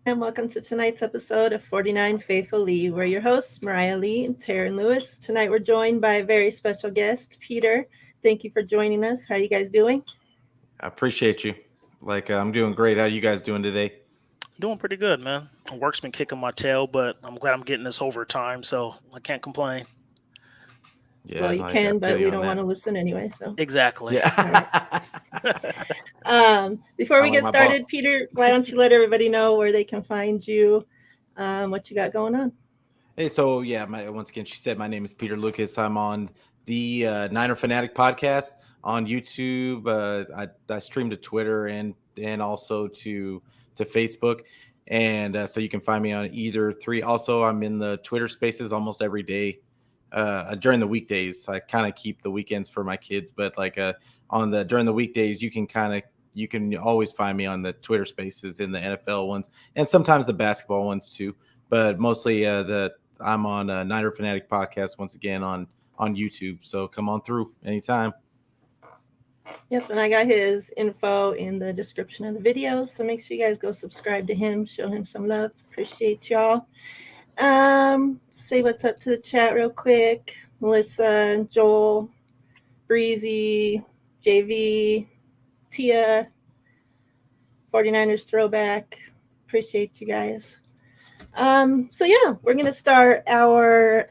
And welcome to tonight's episode of 49 Faithfully. We're your hosts, Miriah Lee and Teran Lewis. Tonight we're joined by a very special guest, Peter. Thank you for joining us. How are you guys doing? I appreciate you. I'm doing great. How you guys doing today? Doing pretty good, man. Work's been kicking my tail, but I'm glad I'm getting this overtime, so I can't complain. Well, Yeah, you I can, feel but you we on don't want that. to listen anyway. So, Exactly. all right. Yeah. Before we Sound like get my started, boss. Peter, why don't you let everybody know where they can find you, what you got going on? Hey, so yeah, once again, she said my name is Peter Lucas. I'm on the Niner Fanatic podcast on YouTube. I stream to Twitter and also to Facebook, and so you can find me on either three. Also, I'm in the Twitter Spaces almost every day during the weekdays. I kind of keep the weekends for my kids, but on the during the weekdays, you can always find me on the Twitter Spaces in the NFL ones and sometimes the basketball ones too. But mostly the I'm on Niner Fanatic podcast once again on YouTube. So come on through anytime. Yep, and I got his info in the description of the video. So make sure you guys go subscribe to him, show him some love. Appreciate y'all. Say what's up to the chat real quick. Melissa, Joel, Breezy, JV, Tia, 49ers throwback. Appreciate you guys. So yeah, we're gonna start our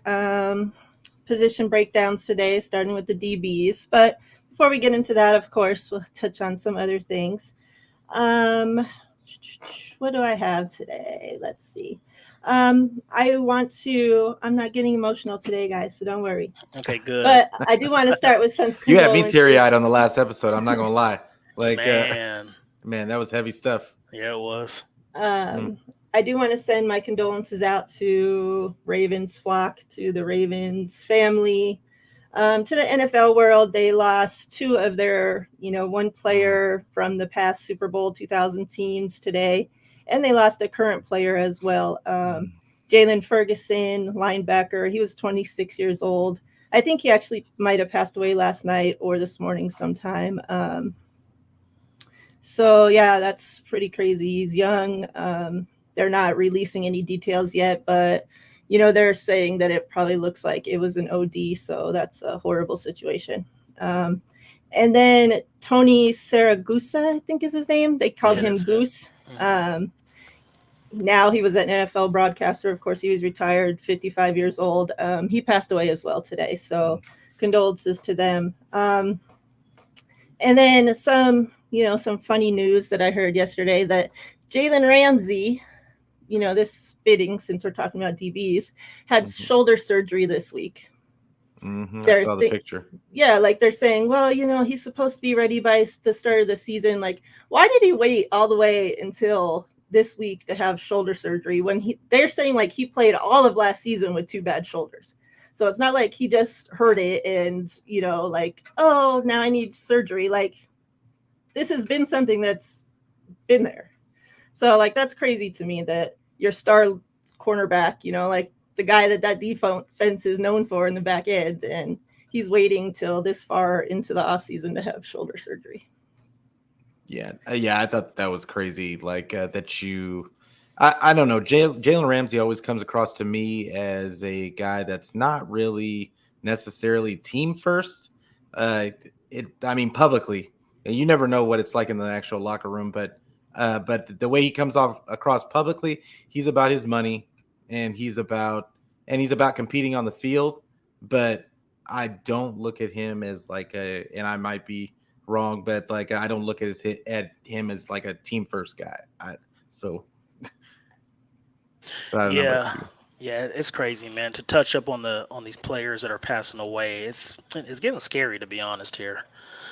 position breakdowns today, starting with the DBs. But before we get into that, of course, we'll touch on some other things. Um, what do I have today? Let's see. I'm not getting emotional today, guys, so don't worry. Okay, good. But I do want to start with some You had me teary condolences. eyed on the last episode. I'm not gonna lie. Like, uh, Man. man, that was heavy stuff. Yeah, it was. Mm. Um, I do want to send my condolences out to Ravens flock, to the Ravens family, to the NFL world. They lost two of their, one Mm. player from the past Super Bowl 2000 teams today, and they lost a current player as well. Mm. Jalen Ferguson, linebacker. He was 26 years old. I think he actually might have passed away last night or this morning sometime. So yeah, that's pretty crazy. He's young. They're not releasing any details yet, but they're saying that it probably looks like it was an OD. So that's a horrible situation. Um, and then Tony Saragusa, I think is his name. They called Yeah, him that's Yeah. right. Goose. hmm Um, Now he was an NFL broadcaster. Of course, he was retired, 55 years old. He passed away as well today. So condolences to them. And then some funny news that I heard yesterday that Jalen Ramsey, this fitting since we're talking about DBs, had Mm-hmm. shoulder surgery this week. I They're saw the th- picture. yeah, like they're saying, well, he's supposed to be ready by the start of the season. Like, why did he wait all the way until this week to have shoulder surgery when they're saying like he played all of last season with two bad shoulders? So it's not like he just heard it and, like, oh, now I need surgery. Like, this has been something that's been there. So like that's crazy to me that your star cornerback, like the guy that defense is known for in the back end, and he's waiting till this far into the offseason to have shoulder surgery. Yeah, I thought that was crazy. That you, I don't know. Jalen Ramsey always comes across to me as a guy that's not really necessarily team first. I mean, publicly, and you never know what it's like in the actual locker room. But the way he comes off across publicly, he's about his money, and he's about competing on the field. But I don't look at him as and I might be wrong, but I don't look at him as like a team first guy. So I don't know about Yeah. you. Yeah, it's crazy, man. To touch up on these players that are passing away, it's getting scary to be honest here.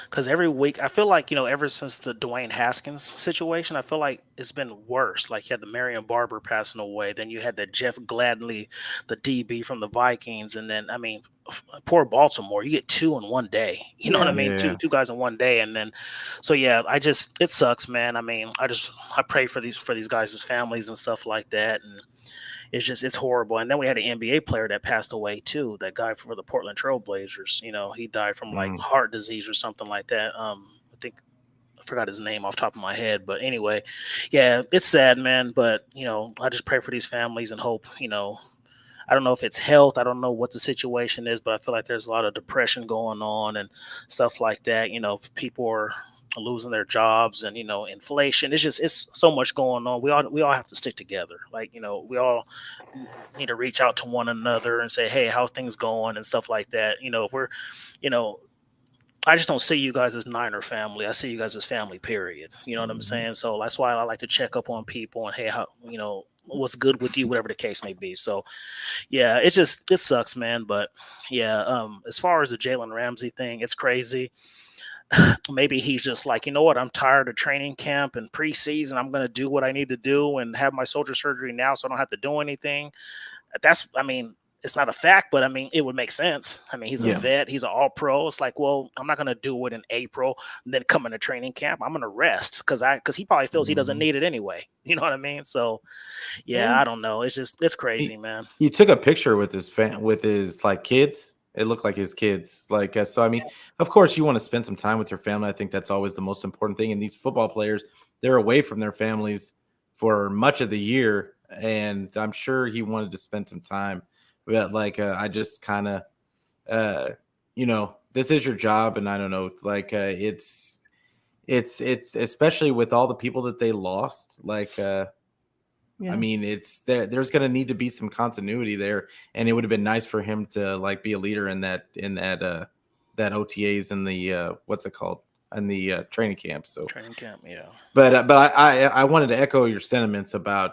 Because every week, I feel like ever since the Dwayne Haskins situation, I feel like it's been worse. Like you had the Marion Barber passing away, then you had the Jeff Gladney, the DB from the Vikings, and then I mean, poor Baltimore, you get two in one day. You know what I Yeah. mean? Yeah. Two guys in one day, and then so yeah, it sucks, man. I mean, I pray for these guys' families and stuff like that, and it's horrible. And then we had an NBA player that passed away too. That guy for the Portland Trailblazers. He died from like Mm. heart disease or something like that. I think forgot his name off the top of my head, but anyway, yeah, it's sad, man. But I just pray for these families and hope. I don't know if it's health. I don't know what the situation is, but I feel like there's a lot of depression going on and stuff like that. People are losing their jobs and inflation. It's so much going on. We all have to stick together. Like we all need to reach out to one another and say, hey, how things going and stuff like that. If we're you know I just don't see you guys as Niner family. I see you guys as family, period. You know what I'm saying? So that's why I like to check up on people and, hey, how, what's good with you, whatever the case may be. So, yeah, it sucks, man. But yeah, as far as the Jalen Ramsey thing, it's crazy. Maybe he's just like, you know what? I'm tired of training camp and preseason. I'm going to do what I need to do and have my shoulder surgery now so I don't have to do anything. It's not a fact, but it would make sense. He's a vet. He's an all-pro. It's like, well, I'm not going to do it in April and then come into training camp. I'm going to rest because he probably feels he doesn't need it anyway. You know what I mean? So, yeah, I don't know. It's crazy, man. He took a picture with his like kids. It looked like his kids. Like, so, of course, you want to spend some time with your family. I think that's always the most important thing. And these football players, they're away from their families for much of the year. And I'm sure he wanted to spend some time. But I just kind of, this is your job, and I don't know, it's especially with all the people that they lost. There's going to need to be some continuity there, and it would have been nice for him to be a leader in that OTAs and the what's it called, and the training camp. So training camp, yeah. But I wanted to echo your sentiments about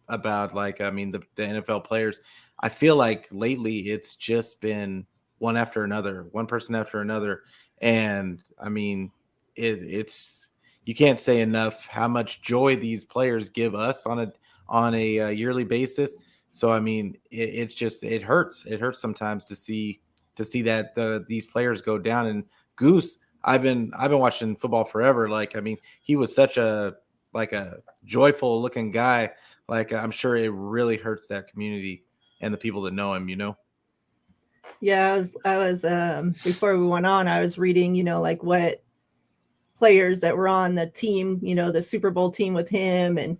the NFL players. I feel like lately it's just been one person after another. And it's you can't say enough how much joy these players give us on a yearly basis. So, it hurts. It hurts sometimes to see that these players go down. And Goose, I've been watching football forever. He was such a joyful looking guy. I'm sure it really hurts that community and the people that know him, Yeah, I was before we went on, I was reading, what players that were on the team, the Super Bowl team with him, and,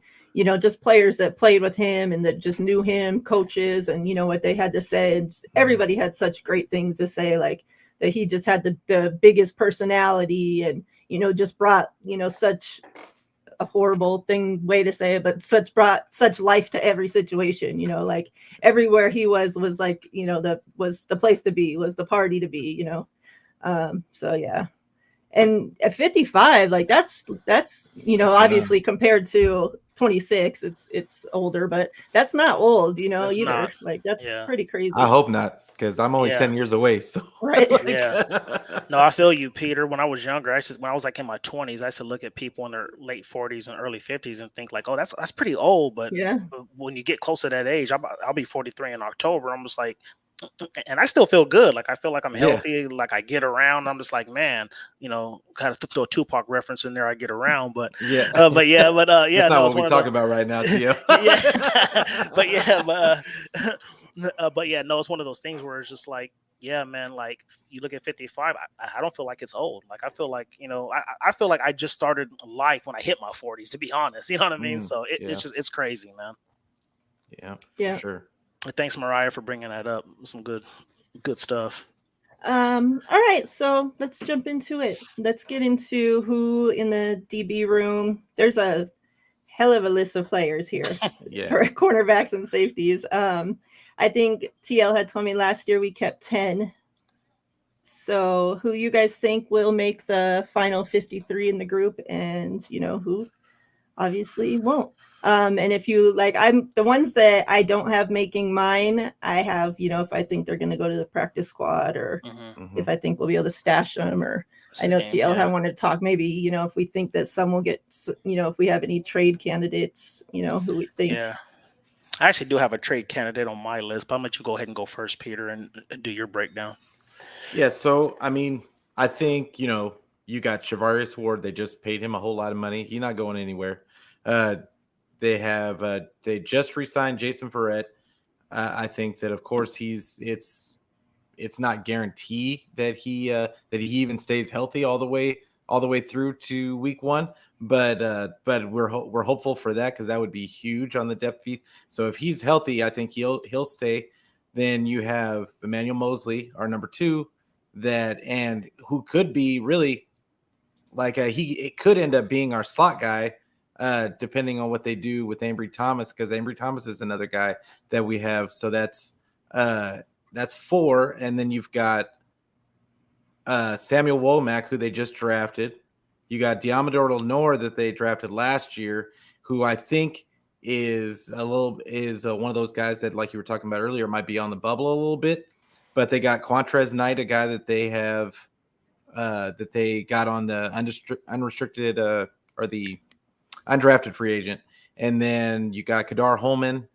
just players that played with him and that just knew him, coaches, and, what they had to say. And everybody had such great things to say, like that he just had the biggest personality and, just brought, such a horrible way to say it, but brought such life to every situation, everywhere he was was the place to be, was the party to be, so yeah. And at 55, that's obviously compared to 26, it's older, but that's not old, That's either. not. That's pretty crazy. I hope not, because I'm only 10 years away. So right. Yeah. No, I feel you, Peter. When I was younger, when I was in my 20s, I used to look at people in their late 40s and early 50s and think oh, that's pretty old. But when you get close to that age, I'll be 43 in October. I'm just and I still feel good. I feel like I'm healthy. I get around. I'm just man, kind of throw a Tupac reference in there. I get around, but yeah. That's not what we're talking about right now, Tio. No, it's one of those things where it's just yeah, man, you look at 55, I don't feel like it's old. I feel like, I feel like I just started life when I hit my 40s, to be honest. You know what I mean? So it's crazy, man. Yeah, for sure. Thanks, Miriah, for bringing that up. Some good stuff. All right, so let's jump into it. Let's get into who in the DB room. There's a hell of a list of players here for cornerbacks and safeties. I think TL had told me last year we kept 10. So who you guys think will make the final 53 in the group, and who obviously won't. And if you I'm the ones that I don't have making mine, I have, if I think they're going to go to the practice squad, or if I think we'll be able to stash them, or I know TL had wanted to talk, maybe, if we think that some will get, if we have any trade candidates, who we think. Yeah. I actually do have a trade candidate on my list, but I'm going to let you go ahead and go first, Peter, and do your breakdown. Yeah. So, I think, you got Charvarius Ward. They just paid him a whole lot of money. He's not going anywhere. They just re-signed Jason Verrett. I think that, of course, it's not guaranteed that he even stays healthy all the way all the way through to week 1. But we're hopeful for that, because that would be huge on the depth piece. So if he's healthy, I think he'll stay. Then you have Emmanuel Mosley, our number 2, and who could be really like it could end up being our slot guy, depending on what they do with Ambry Thomas, because Ambry Thomas is another guy that we have. So that's 4, and then you've got Samuel Womack, who they just drafted. You got Diamador Lenore that they drafted last year, who I think is one of those guys that, like you were talking about earlier, might be on the bubble a little bit. But they got Quantrez Knight, a guy that they have that they got on the unrestricted or the undrafted free agent. And then you got Kadar Holman,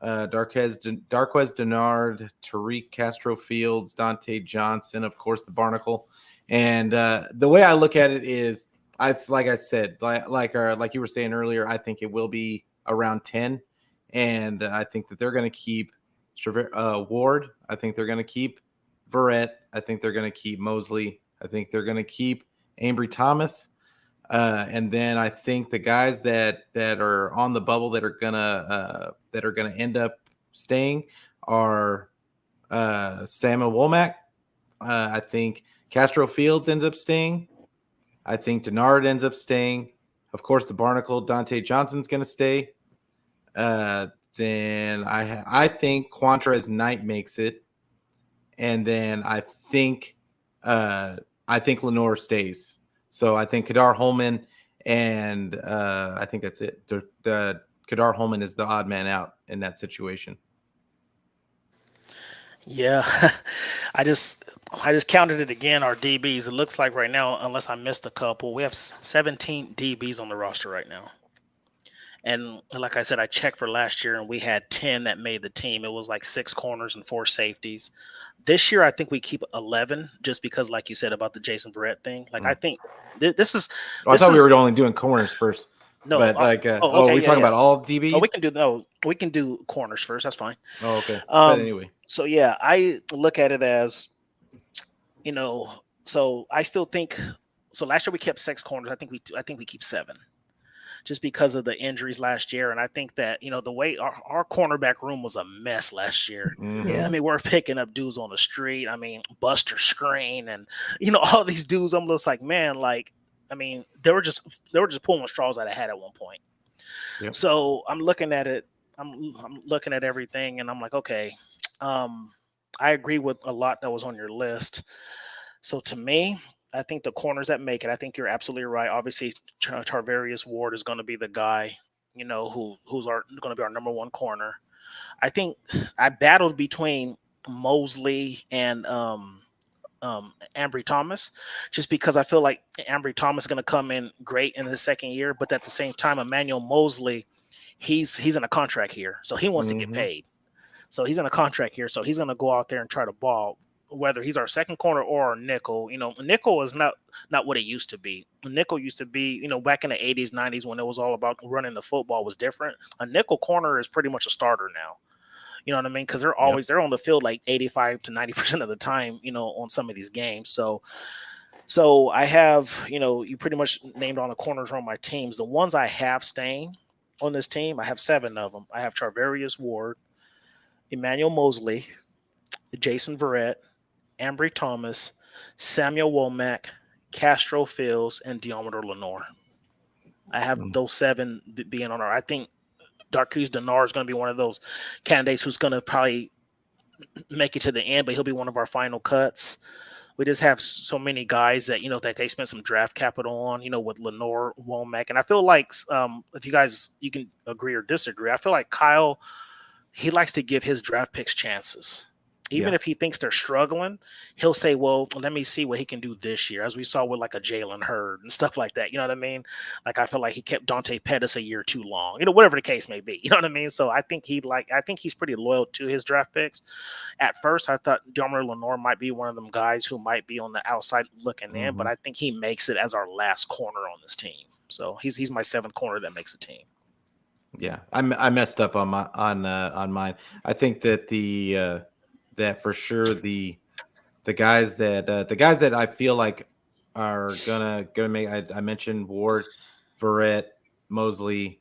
Darquez Denard, Tariq Castro Fields, Dante Johnson, of course, the Barnacle. And the way I look at it is, like I said, like you were saying earlier, I think it will be around 10, and I think that they're going to keep Ward. I think they're going to keep Verrett. I think they're going to keep Mosley. I think they're going to keep Ambry Thomas, and then I think the guys that are on the bubble that are gonna end up staying are Samuel Womack. I think Castro Fields ends up staying. I think Denard ends up staying. Of course, the Barnacle, Dante Johnson's going to stay. Then I think Quantrez Knight makes it, and then I think Lenore stays. So I think Kadar Holman, and I think that's it. Kadar Holman is the odd man out in that situation. Yeah, I just counted it again. Our DBs. It looks like right now, unless I missed a couple, we have 17 DBs on the roster right now. And like I said, I checked for last year, and we had 10 that made the team. It was like 6 corners and 4 safeties. This year, I think we keep 11, just because, like you said about the Jason Verrett thing. Like I think this is. I thought we were only doing corners first. No, but okay, we're talking about all DBs. Oh, we can do corners first. That's fine. Oh, okay. But anyway, so yeah, I look at it as, so I still think. So last year we kept 6 corners. I think we keep 7, just because of the injuries last year. And I think that the way our cornerback room was a mess last year. Mm-hmm. Yeah. I mean, we're picking up dudes on the street. I mean, Buster Screen and all these dudes. I'm just like, man, like. I mean, they were just pulling straws out of hat at one point. Yep. So I'm looking at it. I'm looking at everything, and I'm like, okay, I agree with a lot that was on your list. So to me, I think the corners that make it. I think you're absolutely right. Obviously, Tarvarius Ward is going to be the guy, who's going to be our number 1 corner. I think I battled between Mosley and Ambry Thomas, just because I feel like Ambry Thomas is going to come in great in the second year, but at the same time, Emmanuel Mosley, he's in a contract here, so he wants to get paid. So he's in a contract here, so he's going to go out there and try to ball, whether he's our second corner or our nickel. Nickel is not what it used to be. Nickel used to be, back in the 80s, 90s, when it was all about running the football, was different. A nickel corner is pretty much a starter now. You know what I mean? Because they're always they're on the field like 85 to 90% of the time, on some of these games. So I have, you pretty much named all the corners on my teams. The ones I have staying on this team, I have 7 of them. I have Tarvarius Ward, Emmanuel Mosley, Jason Verrett, Ambry Thomas, Samuel Womack, Castro Fields, and Diamador Lenore. I have those 7 being on our. I think Darqueze Denard is going to be one of those candidates who's going to probably make it to the end, but he'll be one of our final cuts. We just have so many guys that, that they spent some draft capital on, with Lenore, Womack. And I feel like if you can agree or disagree, I feel like Kyle, he likes to give his draft picks chances. Even if he thinks they're struggling, he'll say, well, let me see what he can do this year, as we saw with like a Jalen Hurd and stuff like that. You know what I mean? Like, I feel like he kept Dante Pettis a year too long, whatever the case may be. You know what I mean? So I think he's pretty loyal to his draft picks. At first, I thought Diamador Lenore might be one of them guys who might be on the outside looking in, but I think he makes it as our last corner on this team. So he's my 7th corner that makes a team. Yeah, I messed up on mine. I think that that for sure the guys that I feel like are gonna make. I mentioned Ward, Verrett, Mosley,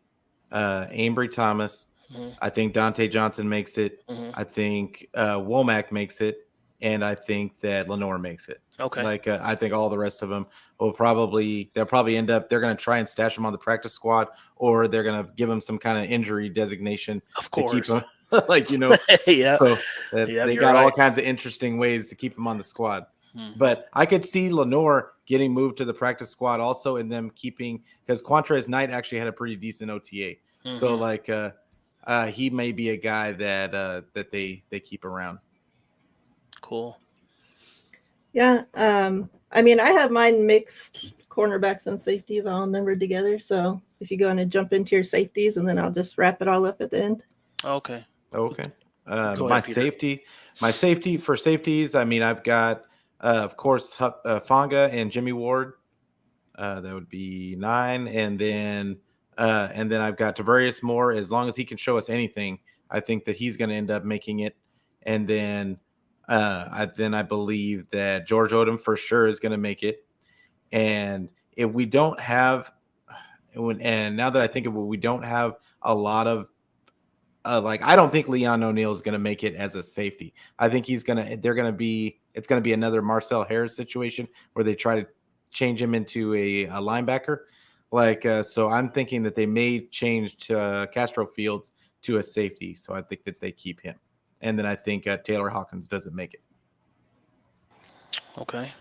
Ambry Thomas. Mhm, I think Dante Johnson makes it. mhm. I think Womack makes it, and I think that Lenore makes it. Okay. Like I think all the rest of them they'll probably end up. They're going to try and stash them on the practice squad, or they're going to give them some kind of injury designation Of to keep course. them. Like Yeah. so Yeah, they you're got all right. kinds of interesting ways to keep them on the squad. Mhm, But I could see Lenore getting moved to the practice squad also, and them keeping because Quantrez Knight actually had a pretty decent OTA. So mhm. like he may be a guy that they keep around. Cool. Yeah. I mean, I have mine mixed cornerbacks and safeties all numbered together. So if you go in and jump into your safeties, and then I'll just wrap it all up at the end. Okay. Okay. Go My ahead, Peter. safety for safeties. I mean, I've got of course Fonga and Jimmy Ward. That would be 9, and then I've got Tavarius Moore. As long as he can show us anything, I think that he's going to end up making it. And then I believe that George Odom for sure is going to make it. And if we don't have, and now that I think of it, we don't have a lot of like I don't think Leon O'Neal is going to make it as a safety. I think it's going to be another Marcel Harris situation where they try to change him into a linebacker. Like so, I'm thinking that they may change to Castro Fields to a safety. So I think that they keep him, and then I think Taylor Hawkins doesn't make it. Okay.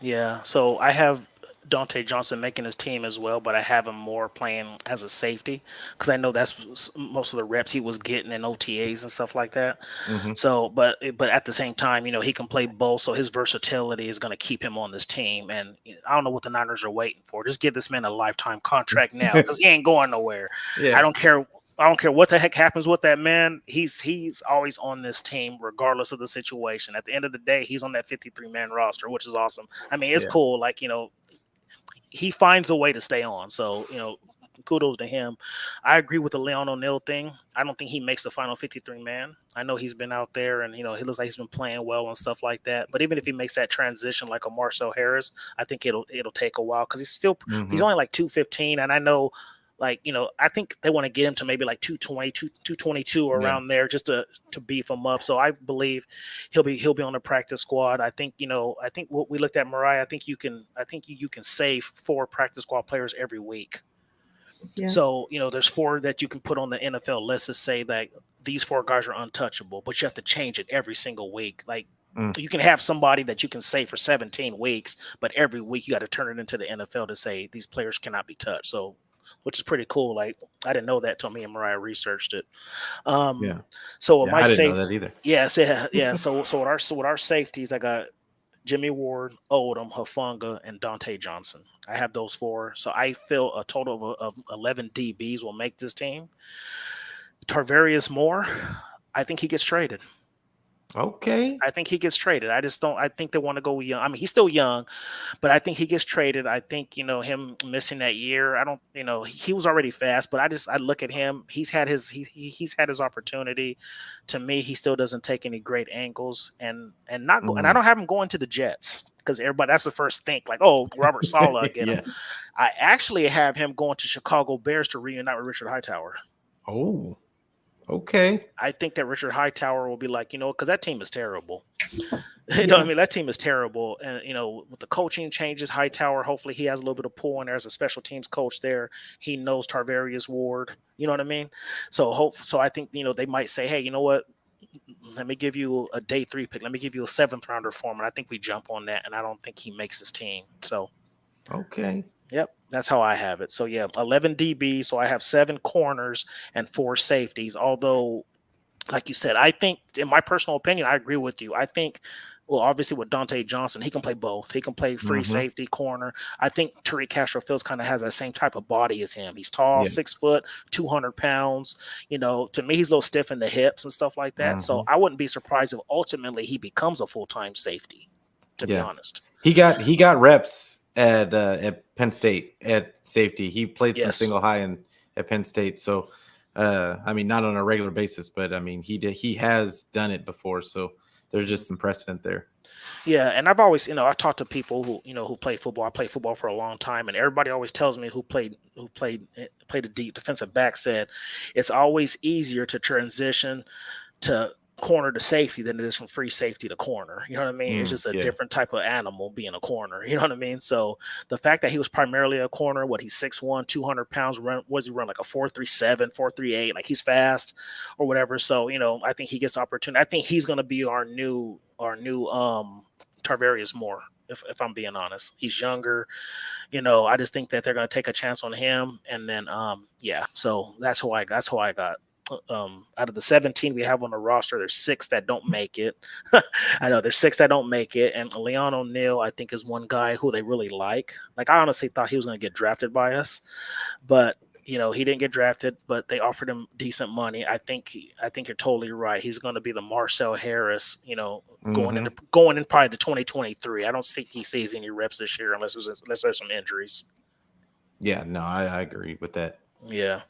Yeah. So I have Dante Johnson making his team as well, but I have him more playing as a safety because I know that's most of the reps he was getting in OTAs and stuff like that. Mm-hmm. So, but at the same time, he can play both, so his versatility is going to keep him on this team. And I don't know what the Niners are waiting for. Just give this man a lifetime contract now because he ain't going nowhere. Yeah. I don't care what the heck happens with that man. He's always on this team, regardless of the situation. At the end of the day, he's on that 53-man roster, which is awesome. I mean, it's cool. Like, he finds a way to stay on. So, kudos to him. I agree with the Leon O'Neal thing. I don't think he makes the final 53-man. I know he's been out there and, he looks like he's been playing well and stuff like that. But even if he makes that transition like a Marcel Harris, I think it'll take a while because he's only like 215. And I know, like, I think they want to get him to maybe like 220, 222 around there just to beef him up. So I believe he'll be on the practice squad. I think, I think what we looked at, Miriah, I think you can save 4 practice squad players every week. Yeah. So, there's 4 that you can put on the NFL list to say that these 4 guys are untouchable, but you have to change it every single week. Like, you can have somebody that you can save for 17 weeks, but every week you got to turn it into the NFL to say these players cannot be touched. So, which is pretty cool. Like, I didn't know that till me and Miriah researched it. So my I didn't know safety, that either. Yeah. So with our safeties, I got Jimmy Ward, Odom, Hufanga, and Dante Johnson. I have those 4. So I feel a total of 11 DBs will make this team. Tarvarius Moore, I think he gets traded. Okay. I think he gets traded. I think they want to go young. I mean, he's still young, but I think he gets traded. I think, him missing that year, he was already fast, but I look at him. He's had his opportunity. To me, he still doesn't take any great angles and I don't have him going to the Jets because everybody, that's the first think like, oh, Robert Saleh, get him. I actually have him going to Chicago Bears to reunite with Richard Hightower. Oh, okay. I think that Richard Hightower will be like, because that team is terrible. You know what I mean? That team is terrible. And, with the coaching changes, Hightower, hopefully he has a little bit of pull in there as a special teams coach there. He knows Tarvarius Ward. You know what I mean? So I think, they might say, hey, you know what? Let me give you a day 3 pick. Let me give you a 7th rounder for him. And I think we jump on that. And I don't think he makes his team. So, okay. Yep, that's how I have it. So, 11 DB. So I have 7 corners and 4 safeties. Although, like you said, I think, in my personal opinion, I agree with you. I think, well, obviously with Dante Johnson, he can play both. He can play free safety, corner. I think Tariq Castro Fields kind of has that same type of body as him. He's tall, 6 foot, 200 pounds. To me, he's a little stiff in the hips and stuff like that. So I wouldn't be surprised if ultimately he becomes a full-time safety, to be honest. He got reps at Penn State at safety. He played some single high at Penn State. So, I mean, not on a regular basis, but I mean, he has done it before. So there's just some precedent there. Yeah, and I've always, I talked to people who play football. I played football for a long time, and everybody always tells me who played a deep defensive back said it's always easier to transition to corner to safety than it is from free safety to corner. You know what I mean? It's just a Yeah. different type of animal being a corner. You know what I mean? So the fact that he was primarily a corner, he's 6'1", 200 pounds, he run like a 4.37, 4.38, like he's fast or whatever. So, I think he gets opportunity. I think he's going to be our new Tarvarius Moore, if I'm being honest. He's younger. I just think that they're going to take a chance on him. And then, so that's who I got. Out of the 17 we have on the roster, there's 6 that don't make it. I know there's 6 that don't make it, and Leon O'Neal, I think, is one guy who they really like. Like, I honestly thought he was going to get drafted by us, but he didn't get drafted. But they offered him decent money. I think you're totally right. He's going to be the Marcel Harris, going in probably to 2023. I don't think he sees any reps this year unless there's some injuries. Yeah, no, I agree with that. Yeah.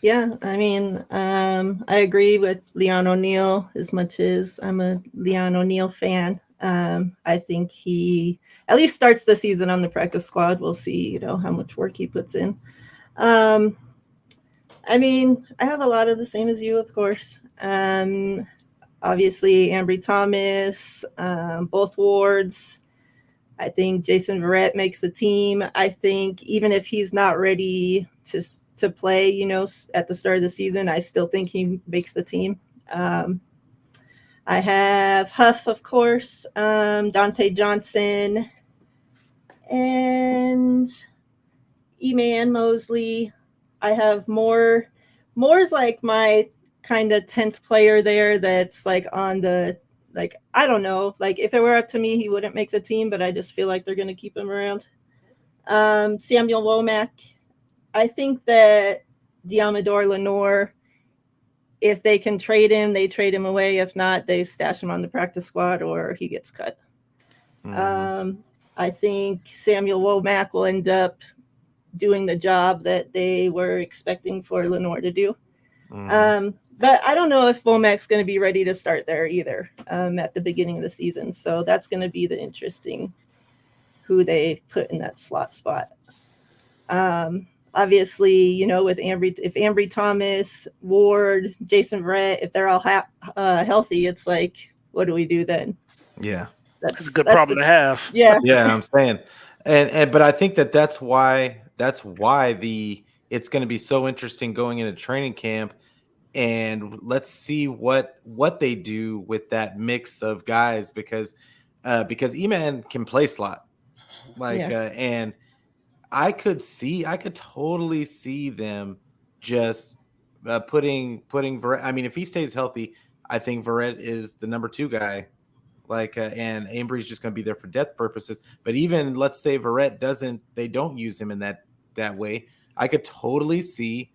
Yeah, I mean, I agree with Leon O'Neal as much as I'm a Leon O'Neal fan. I think he at least starts the season on the practice squad. We'll see, how much work he puts in. I mean, I have a lot of the same as you, of course. Obviously, Ambry Thomas, both Wards. I think Jason Verrett makes the team. I think even if he's not ready to play, at the start of the season, I still think he makes the team. I have Huff, of course, Dante Johnson, and E-Man Mosley. I have Moore. Moore's like my kind of 10th player there that's like on the, like, I don't know. Like, if it were up to me, he wouldn't make the team, but I just feel like they're going to keep him around. Samuel Womack. I think that Diamador Lenore, if they can trade him, they trade him away. If not, they stash him on the practice squad or he gets cut. I think Samuel Womack will end up doing the job that they were expecting for Lenore to do. But I don't know if Womack's going to be ready to start there either at the beginning of the season. So that's going to be the interesting who they put in that slot spot. Obviously, with Ambry Thomas, Ward, Jason Verrett, if they're all healthy, it's like, what do we do then? Yeah, that's a good problem to have. Yeah, yeah, I'm saying, but I think that's why it's going to be so interesting going into training camp, and let's see what they do with that mix of guys because E-Man can play slot, and I could totally see them just putting Verrett. I mean, if he stays healthy, I think Verrett is the number 2 guy. And Ambry's just going to be there for depth purposes. But even let's say Verrett they don't use him in that way. I could totally see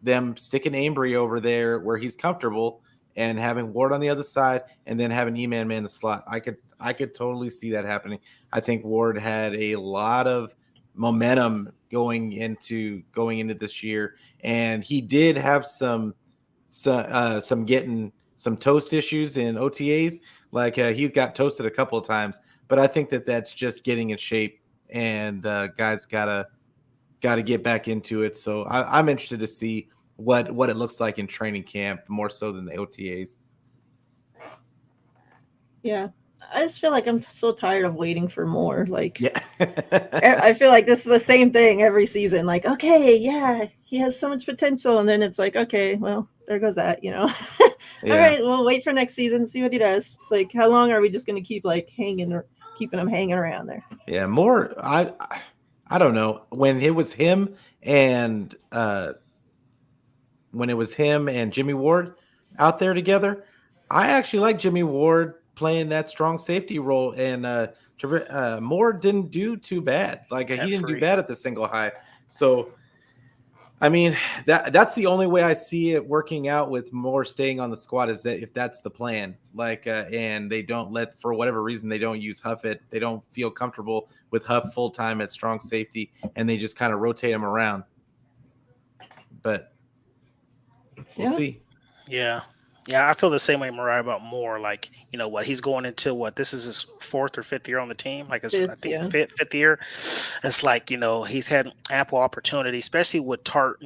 them sticking Ambry over there where he's comfortable and having Ward on the other side and then having E-Man man the slot. I could totally see that happening. I think Ward had a lot of momentum going into this year, and he did have some getting some toast issues in OTAs. Like he got toasted a couple of times, but I think that's just getting in shape, and guys gotta get back into it. So I'm interested to see what it looks like in training camp more so than the OTAs. Yeah. I just feel like I'm so tired of waiting for more. Like, yeah. I feel like this is the same thing every season. Like, okay, yeah, he has so much potential. And then it's like, okay, well, there goes that, Yeah. All right, we'll wait for next season, see what he does. It's like, how long are we just going to keep like keeping him hanging around there? Yeah, more. I don't know. When it was him and Jimmy Ward out there together, I actually like Jimmy Ward playing that strong safety role, and Moore didn't do too bad. Like he didn't do bad at the single high. So, I mean, that's the only way I see it working out with Moore staying on the squad is that if that's the plan. Like, and they don't for whatever reason, they don't use Huff they don't feel comfortable with Huff full time at strong safety, and they just kind of rotate him around. But we'll see. Yeah. Yeah, I feel the same way, Mariah, about Moore. Like, what he's going into this is his fourth or fifth year on the team. Like, I This, think yeah. fifth year. It's like, he's had ample opportunity, especially with Tart.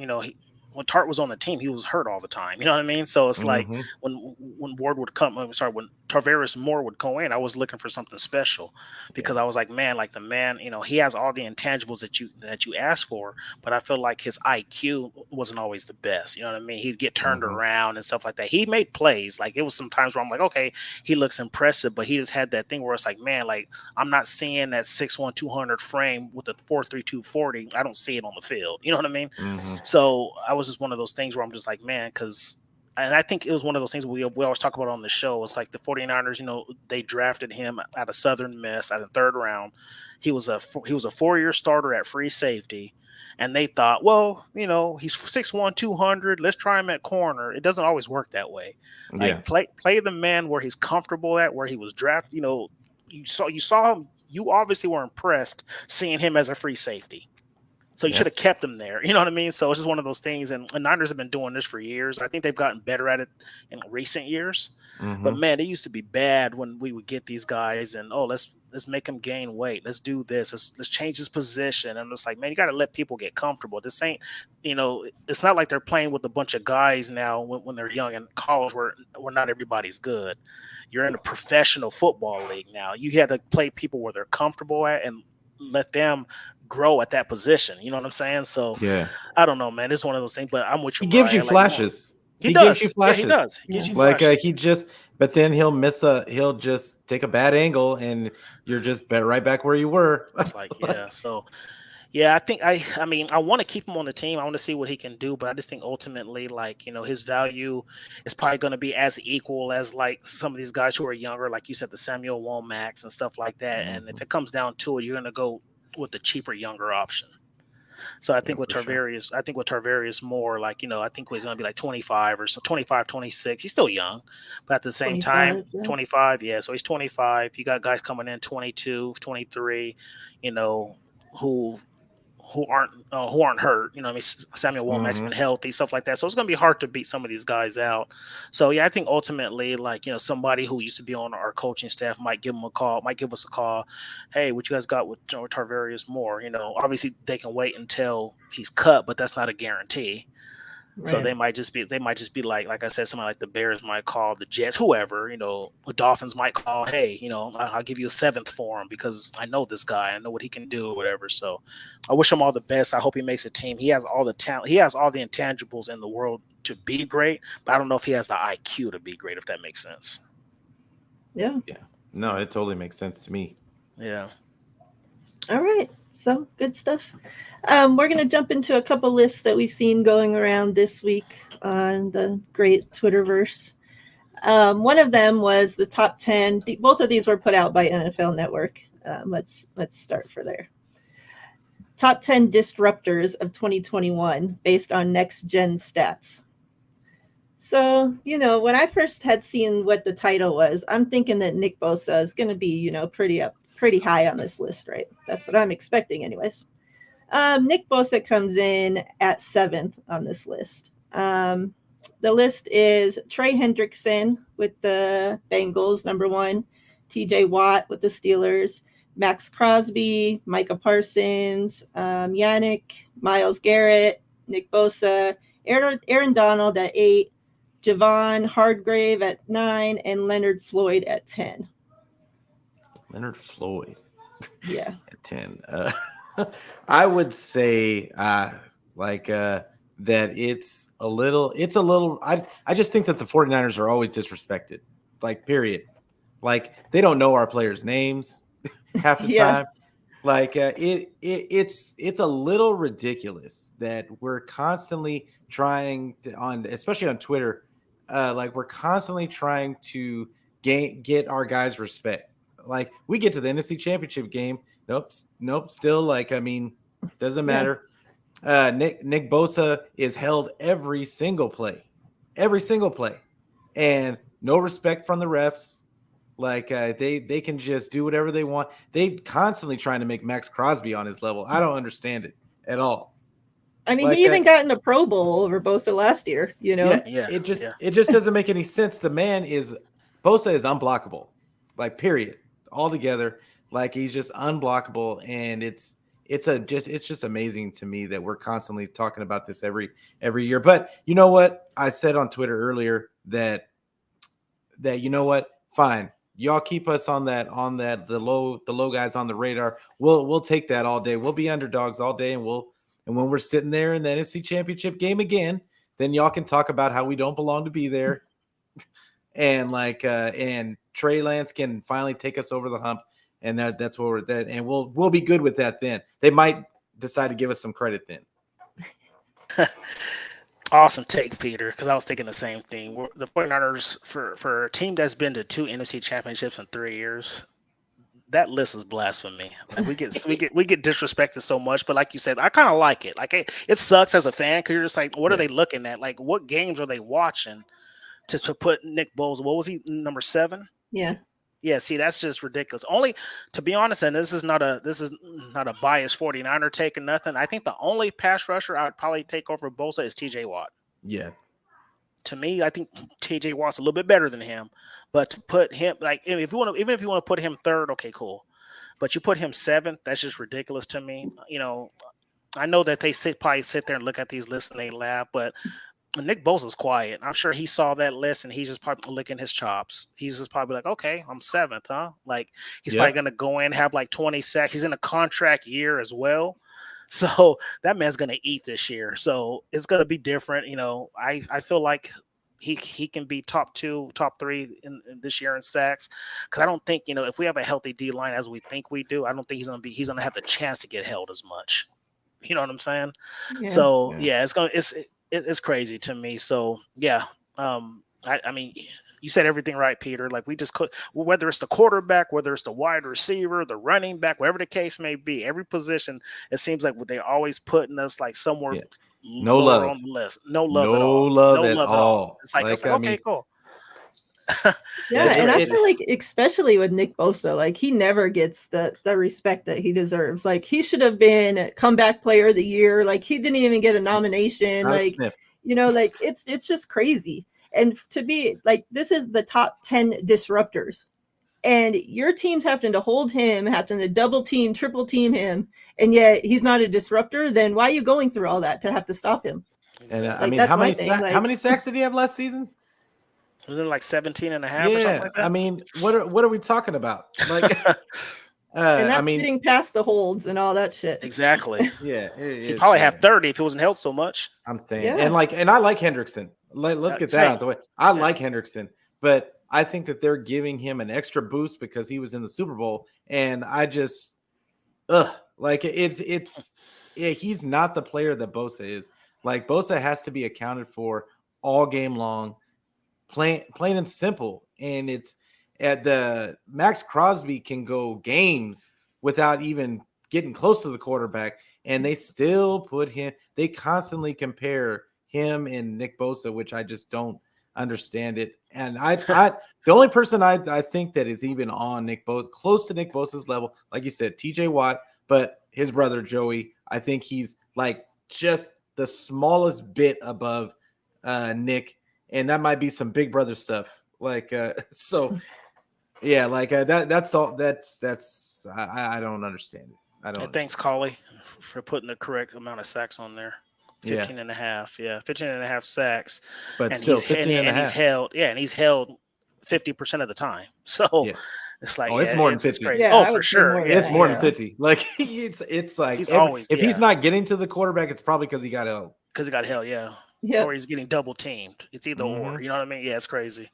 When Tart was on the team, he was hurt all the time. You know what I mean? So it's like Mm-hmm. when Ward would come, I'm sorry, when Tarvaris Moore would go in, I was looking for something special because Yeah. I was like, man, like the man, he has all the intangibles that you asked for, but I feel like his IQ wasn't always the best. You know what I mean? He'd get turned Mm-hmm. around and stuff like that. He made plays. Like it was some times where I'm like, okay, he looks impressive, but he just had that thing where it's like, man, like I'm not seeing that 6'1", 200 frame with a 4.32 40. I don't see it on the field. You know what I mean? Mm-hmm. So I was just one of those things where I'm just like, man, because and I think it was one of those things we always talk about on the show. It's like the 49ers, they drafted him out of Southern Miss at the third round. He was a 4-year starter at free safety. And they thought, well, he's 6'1", 200. Let's try him at corner. It doesn't always work that way. Yeah. Like play the man where he's comfortable at, where he was drafted. You saw him. You obviously were impressed seeing him as a free safety. So you Yeah. should have kept him there. You know what I mean? So it's just one of those things. And Niners have been doing this for years. I think they've gotten better at it in recent years. Mm-hmm. But man, it used to be bad when we would get these guys and let's make him gain weight. Let's do this. Let's change his position. And it's like, man, you got to let people get comfortable. This ain't, it's not like they're playing with a bunch of guys now when they're young in college where not everybody's good. You're in a professional football league now. You had to play people where they're comfortable at and let them grow at that position. You know what I'm saying? So Yeah. I don't know, man. It's one of those things. But I'm with you. He gives Mariah. you flashes. He gives does. you Yeah, flashes. he does. He gives you Like flashes. but then he'll just take a bad angle and you're just right back where you were. It's like, yeah. So yeah, I think I mean, I want to keep him on the team. I want to see what he can do, but I just think ultimately, like, his value is probably going to be as equal as like some of these guys who are younger, like you said, the Samuel Womax and stuff like that. And if it comes down to it, you're going to go with the cheaper, younger option. So I think with Tarvarius Moore, like, I think he's going to be like 25 or so, 25, 26. He's still young, but at the same time, 25, yeah. 25. Yeah. So he's 25. You got guys coming in 22, 23, who aren't hurt. I mean, Samuel Womack's been healthy, stuff like that. So it's going to be hard to beat some of these guys out. So yeah, I think ultimately, like, somebody who used to be on our coaching staff might give us a call. Hey, what you guys got with Tarvarius Moore? Obviously they can wait until he's cut, but that's not a guarantee. Right. So they might just be like I said, somebody like the Bears might call, the Jets, whoever, the Dolphins might call, hey, I'll give you a seventh for him because I know this guy, I know what he can do or whatever. So I wish him all the best. I hope he makes a team. He has all the talent. He has all the intangibles in the world to be great, but I don't know if he has the IQ to be great, if that makes sense. Yeah. Yeah. No, it totally makes sense to me. Yeah. All right. So good stuff. We're going to jump into a couple lists that we've seen going around this week on the great Twitterverse. One of them was the top 10. Both of these were put out by NFL Network. Let's start for there. Top 10 disruptors of 2021 based on next gen stats. So, when I first had seen what the title was, I'm thinking that Nick Bosa is going to be, pretty high on this list, right? That's what I'm expecting anyways. Nick Bosa comes in at 7th on this list. The list is Trey Hendrickson with the Bengals, number 1, TJ Watt with the Steelers, Max Crosby, Micah Parsons, Yannick, Myles Garrett, Nick Bosa, Aaron Donald at 8, Javon Hargrave at 9, and Leonard Floyd at 10. Leonard Floyd. Yeah. At 10. I would say that it's a little I just think that the 49ers are always disrespected. Like, period. Like, they don't know our players' names half the time. Like, it's a little ridiculous that we're constantly trying to, especially on Twitter, like, we're constantly trying to get our guys respect. Like, we get to the NFC Championship game. Nope. Still, like, I mean, doesn't matter. Nick Bosa is held every single play, and no respect from the refs. Like, they can just do whatever they want. They constantly trying to make Max Crosby on his level. I don't understand it at all. I mean, Like, he even got in the Pro Bowl over Bosa last year, you know? Yeah. it just doesn't make any sense. The man is Bosa is unblockable, like period, altogether. Like he's just unblockable, and it's just amazing to me that we're constantly talking about this every year. But you know what? I said on Twitter earlier that you know what? Fine. Y'all keep us on that the low guys on the radar. We'll take that all day. We'll be underdogs all day, and when we're sitting there in the NFC Championship game again, then y'all can talk about how we don't belong to be there. And and Trey Lance can finally take us over the hump, and that's what we're that, and we'll be good with that then. They might decide to give us some credit then. Awesome take, Peter, because I was thinking the same thing. The 49ers, for a team that's been to 2 NFC championships in 3 years, that list is blasphemy. Like we get disrespected so much, but like you said, I kind of like it. Like it sucks as a fan because you're just like, what are they looking at? Like, what games are they watching to put Nick Bosa? What was he, number 7? Yeah. Yeah, see, that's just ridiculous. Only, to be honest, and this is not a biased 49er take or nothing. I think the only pass rusher I would probably take over Bosa is TJ Watt. Yeah. To me, I think TJ Watt's a little bit better than him. But to put him, like, even if you want to put him 3rd, okay, cool. But you put him 7th, that's just ridiculous to me. You know, I know that they probably sit there and look at these lists and they laugh, but Nick Bosa's quiet. I'm sure he saw that list and he's just probably licking his chops. He's just probably like, okay, I'm 7th, huh? Like he's probably going to go in, have like 20 sacks. He's in a contract year as well. So that man's going to eat this year. So it's going to be different. You know, I feel like he can be top 2, top 3 in this year in sacks. Cause I don't think, you know, if we have a healthy D line as we think we do, I don't think he's going to have the chance to get held as much. You know what I'm saying? Yeah. So yeah, it's crazy to me. So yeah, I mean, you said everything right, Peter. Like we just could, whether it's the quarterback, whether it's the wide receiver, the running back, whatever the case may be, every position, it seems like they're always putting us like somewhere no love on the list. No love at all. It's like okay, cool. Yeah, and I feel like especially with Nick Bosa, like he never gets the respect that he deserves. Like he should have been comeback player of the year. Like he didn't even get a nomination. Like you know, like it's just crazy. And to be like, this is the top 10 disruptors, and your team's having to hold him, having to double team, triple team him, and yet he's not a disruptor. Then why are you going through all that to have to stop him? And I mean, how many sacks did he have last season? Was it like 17 and a half or something like that? I mean, what are we talking about? Like, and that's getting past the holds and all that shit. Exactly. Yeah. He'd probably have 30 if he wasn't held so much. I'm saying. And I like Hendrickson. Let's get that out of the way. I like Hendrickson, but I think that they're giving him an extra boost because he was in the Super Bowl. And I just, he's not the player that Bosa is. Like Bosa has to be accounted for all game long. Plain and simple. And it's at the Max Crosby can go games without even getting close to the quarterback, and they still put him. They constantly compare him and Nick Bosa, which I just don't understand it. And I the only person I think that is even on Nick Bosa, close to Nick Bosa's level, like you said, TJ Watt, but his brother Joey, I think he's like just the smallest bit above Nick. And that might be some big brother stuff. Like, so yeah, like that's all I don't understand it. I don't. And thanks, Collie, for putting the correct amount of sacks on there. 15 and a half. Yeah. 15 and a half sacks. But and still 15 and a half. He's held 50% of the time. So it's like, it's more than 50. Yeah, for sure. It's more than 50. Like it's like if he's not getting to the quarterback, it's probably because he got held. Because he got held, or he's getting double teamed. It's either or. You know what I mean? Yeah, it's crazy.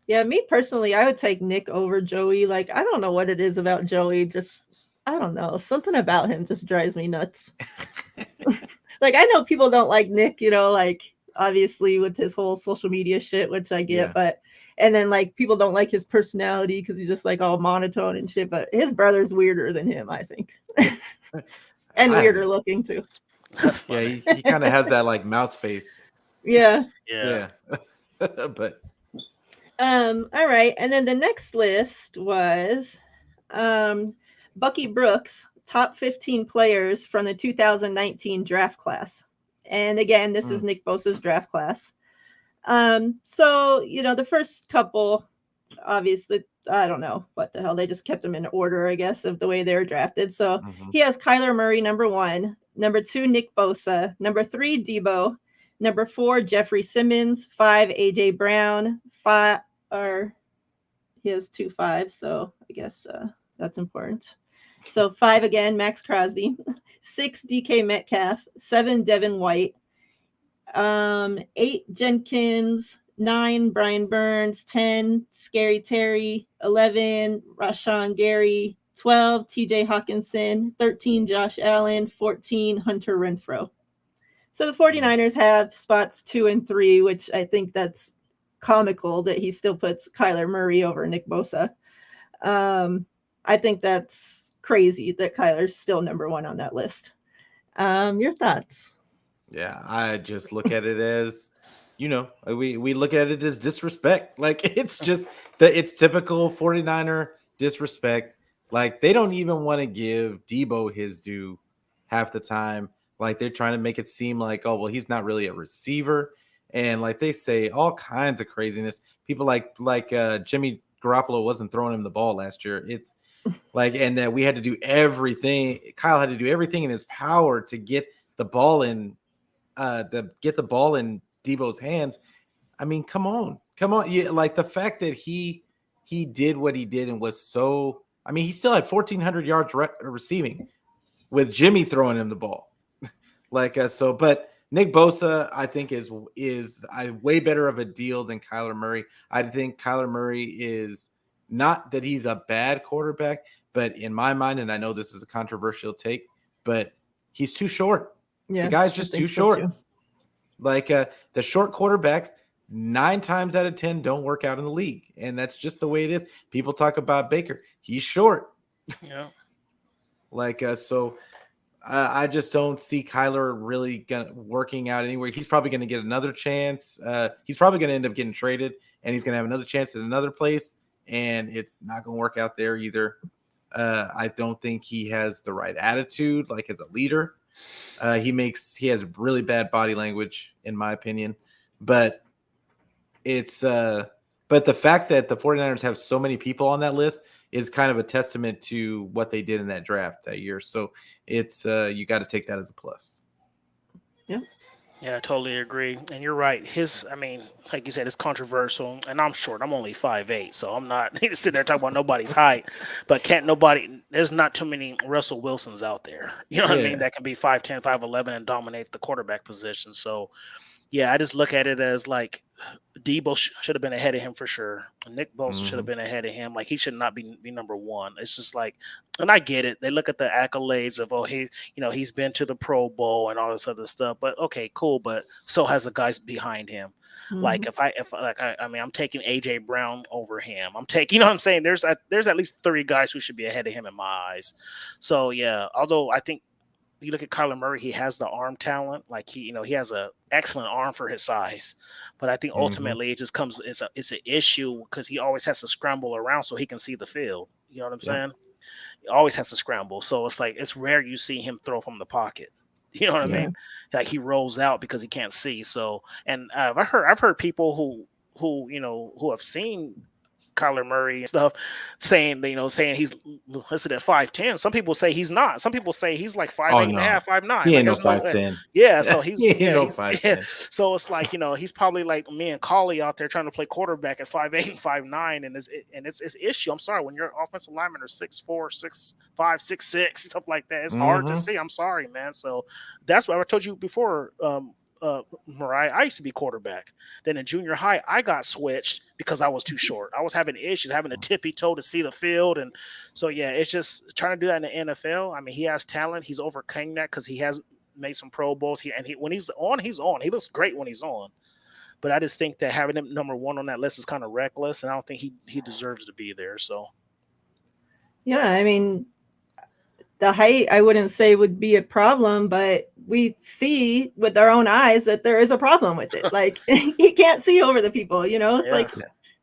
Yeah, me personally, I would take Nick over Joey. Like, I don't know what it is about Joey. Just, I don't know. Something about him just drives me nuts. Like, I know people don't like Nick, you know, like, obviously with his whole social media shit, which I get. But, and then, like, people don't like his personality because he's just, like, all monotone and shit. But his brother's weirder than him, I think. And weirder looking, too. Yeah, he kind of has that like mouse face. Yeah. But all right, and then the next list was Bucky Brooks top 15 players from the 2019 draft class. And again, this is Nick Bosa's draft class. So, the first couple, obviously, I don't know what the hell. They just kept them in order, I guess, of the way they were drafted. So he has Kyler Murray, number 1. Number 2, Nick Bosa. Number 3, Debo. Number 4, Jeffrey Simmons. 5, A.J. Brown. 5, or he has 2 5s, so I guess that's important. So 5 again, Max Crosby. 6, DK Metcalf. 7, Devin White. 8, Jenkins. 9, Brian Burns. 10, Scary Terry. 11, Rashawn Gary. 12, TJ Hawkinson. 13, Josh Allen. 14, Hunter Renfrow. So the 49ers have spots 2 and 3, which I think that's comical that he still puts Kyler Murray over Nick Bosa. I think that's crazy that Kyler's still number 1 on that list. Your thoughts? Yeah, I just look at it as, we look at it as disrespect. Like, it's just it's typical 49er disrespect. Like, they don't even want to give Debo his due half the time. Like, they're trying to make it seem like, oh, well, he's not really a receiver. And like they say all kinds of craziness. People like Jimmy Garoppolo wasn't throwing him the ball last year. It's like, and that we had to do everything. Kyle had to do everything in his power to get the ball in Debo's hands. I mean, come on. Yeah, like the fact that he did what he did and was so. I mean, he still had 1,400 yards receiving with Jimmy throwing him the ball. But Nick Bosa, I think, is a way better of a deal than Kyler Murray. I think Kyler Murray is not that he's a bad quarterback, but in my mind, and I know this is a controversial take, but he's too short. Yeah, the guy's just too short. Too. Like the short quarterbacks, 9 times out of 10 don't work out in the league, and that's just the way it is. People talk about Baker; he's short. Yeah. I just don't see Kyler really working out anywhere. He's probably going to get another chance. He's probably going to end up getting traded, and he's going to have another chance at another place, and it's not going to work out there either. I don't think he has the right attitude, like as a leader. He has really bad body language, in my opinion. But but the fact that the 49ers have so many people on that list is kind of a testament to what they did in that draft that year. So it's you got to take that as a plus. Yeah. Yeah, I totally agree. And you're right. Like you said, it's controversial. And I'm short. I'm only 5'8", so I'm not sitting there talking about nobody's height. But there's not too many Russell Wilsons out there. You know what I mean? That can be 5'10", 5'11", and dominate the quarterback position. So, yeah, I just look at it as like Debo should have been ahead of him for sure. Nick Bosa should have been ahead of him. Like, he should not be number 1. It's just like, and I get it. They look at the accolades of, he's been to the Pro Bowl and all this other stuff. But okay, cool. But so has the guys behind him. Mm-hmm. Like I'm taking A.J. Brown over him. I'm taking, you know what I'm saying? There's at least 3 guys who should be ahead of him in my eyes. So yeah, although I think, you look at Kyler Murray, he has the arm talent. Like he has an excellent arm for his size. But I think ultimately it just comes, it's an issue because he always has to scramble around so he can see the field. You know what I'm saying? He always has to scramble. So it's like, it's rare you see him throw from the pocket. You know what I mean? Like he rolls out because he can't see. So, and I've heard people who have seen Kyler Murray and stuff saying he's listed at 5'10". Some people say he's not. Some people say he's like 5'8" and a half, 5'9". He ain't no 5'10". Yeah, so he's no 5'10". Yeah. So it's like, he's probably like me and Collie out there trying to play quarterback at 5'8" and 5'9", and it's an issue. I'm sorry, when your offensive linemen are 6'4", 6'5", 6'6", stuff like that, it's hard to see. I'm sorry, man. So that's what I told you before. Miriah, I used to be quarterback. Then in junior high, I got switched because I was too short. I was having issues, having a tippy toe to see the field. And so, yeah, it's just trying to do that in the NFL. I mean, he has talent. He's overcoming that because he has made some Pro Bowls. When he's on, he's on. He looks great when he's on. But I just think that having him number 1 on that list is kind of reckless, and I don't think he deserves to be there. So, yeah, I mean, the height, I wouldn't say would be a problem, but we see with our own eyes that there is a problem with it. Like, he can't see over the people, It's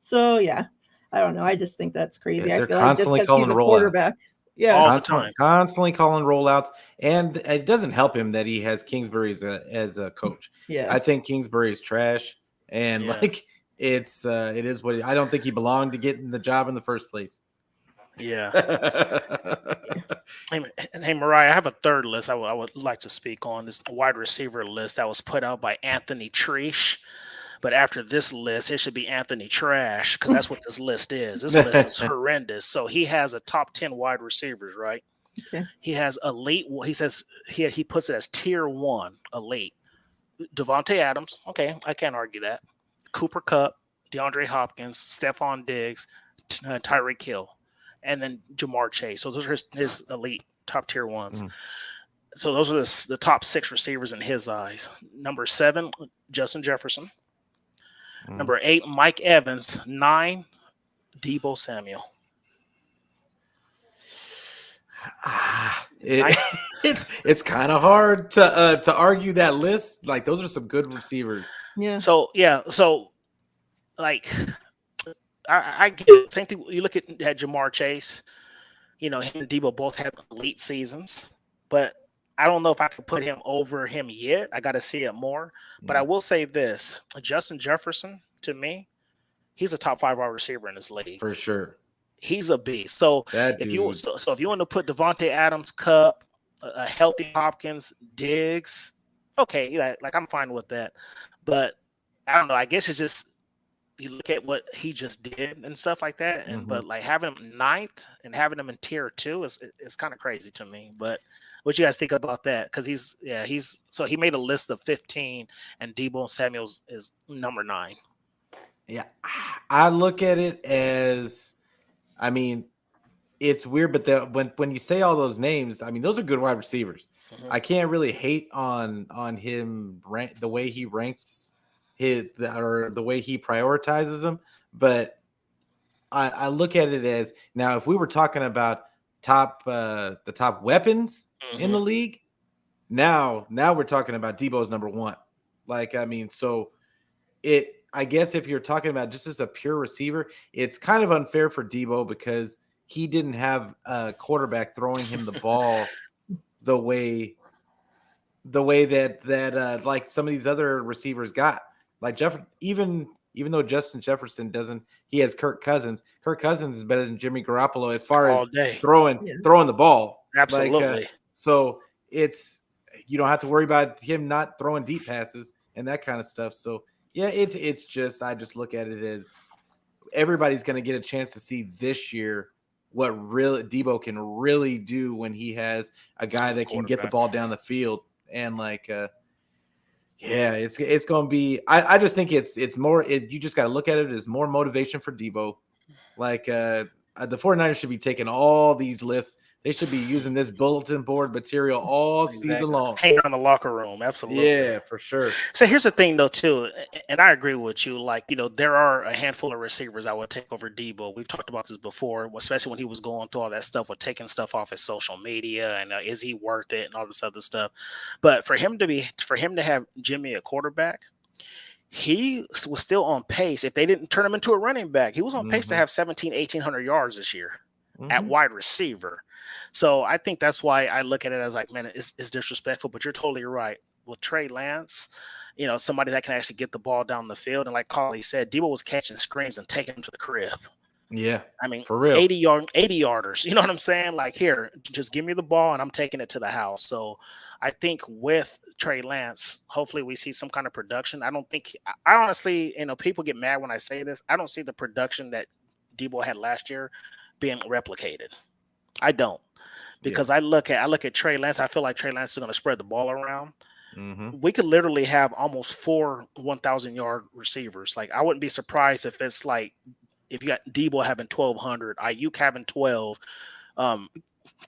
so, yeah, I don't know. I just think that's crazy. I feel like just because he's a quarterback. Yeah. all the Constantly, time. constantly calling rollouts, and it doesn't help him that he has Kingsbury as a coach. Yeah. I think Kingsbury is trash, and Yeah. like it is what I don't think he belonged to get in the job in the first place. Yeah. Hey, Miriah, I have a third list I would like to speak on. This wide receiver list that was put out by Anthony Trish. But after this list, it should be Anthony Trash, because that's what this list is. This list is horrendous. So he has a top 10 wide receivers, right? Okay. He has elite. He says he puts it as tier 1 elite. Devontae Adams. Okay, I can't argue that. Cooper Kupp, DeAndre Hopkins, Stephon Diggs, Tyreek Hill, and then Jamar Chase. So those are his elite top tier ones. So those are the top 6 receivers in his eyes. Number 7, Justin Jefferson. Number 8, Mike Evans. 9, Deebo Samuel. It's kind of hard to argue that list. Like those are some good receivers. Yeah. So like I get it. Same thing. You look at Jamar Chase. Him and Deebo both have elite seasons, but I don't know if I could put him over him yet. I got to see it more. But I will say this: Justin Jefferson, to me, he's a top 5 wide receiver in this league for sure. He's a beast. So if you want to put Devontae Adams, Kupp, a healthy Hopkins, Diggs, okay, like I'm fine with that. But I don't know. I guess it's just you look at what he just did and stuff like that. And but like having him 9th and having him in tier 2 is kind of crazy to me. But what you guys think about that? Because he made a list of 15, and Deebo Samuel's is number 9. Yeah, I look at it as, I mean, it's weird, but when you say all those names, I mean, those are good wide receivers. I can't really hate on him the way he ranks or the way he prioritizes them. But I look at it as, now if we were talking about the top weapons in the league, now we're talking about Deebo's number 1. Like, I mean, so I guess if you're talking about just as a pure receiver, it's kind of unfair for Deebo because he didn't have a quarterback throwing him the ball the way that like some of these other receivers got. Like even though Justin Jefferson doesn't, he has Kirk Cousins. Kirk Cousins is better than Jimmy Garoppolo as far as throwing the ball. Absolutely. Like, so it's, you don't have to worry about him not throwing deep passes and that kind of stuff. So yeah, it's just, I just look at it as everybody's going to get a chance to see this year what really Deebo can really do when he has a guy that can get the ball down the field. And like, it's going to be, I just think it's more, you just got to look at it as more motivation for Deebo. Like, the 49ers should be taking all these lists. They should be using this bulletin board material all season long. Hang around the locker room. Absolutely. Yeah, for sure. So here's the thing, though, too, and I agree with you. Like, there are a handful of receivers I would take over Deebo. We've talked about this before, especially when he was going through all that stuff with taking stuff off his social media and is he worth it and all this other stuff. But for him to have Jimmy at quarterback, he was still on pace. If they didn't turn him into a running back, he was on pace to have 1,800 yards this year at wide receiver. So I think that's why I look at it as like, man, it's disrespectful, but you're totally right. With Trey Lance, somebody that can actually get the ball down the field. And like Carly said, Deebo was catching screens and taking them to the crib. Yeah. I mean, for real. 80 yarders. You know what I'm saying? Like, here, just give me the ball and I'm taking it to the house. So I think with Trey Lance, hopefully we see some kind of production. I honestly, people get mad when I say this. I don't see the production that Deebo had last year being replicated. I don't, because I look at Trey Lance. I feel like Trey Lance is going to spread the ball around. We could literally have almost 4 1,000-yard receivers. Like, I wouldn't be surprised if it's like, if you got Deebo having 1,200, Ayuk having 12,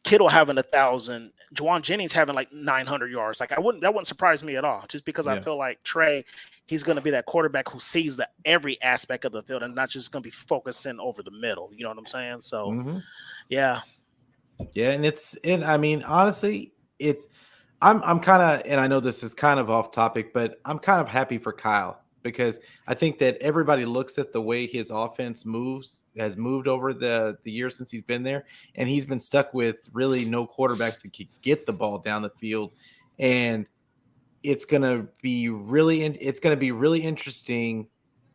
Kittle having 1,000, Juwan Jennings having like 900 yards. Like, that wouldn't surprise me at all, just because I feel like Trey, he's going to be that quarterback who sees every aspect of the field and not just going to be focusing over the middle. You know what I'm saying? So, yeah. Yeah, and I mean, honestly, I'm kind of, and I know this is kind of off topic, but I'm kind of happy for Kyle because I think that everybody looks at the way his offense has moved over the years since he's been there, and he's been stuck with really no quarterbacks that could get the ball down the field. And it's going to be really interesting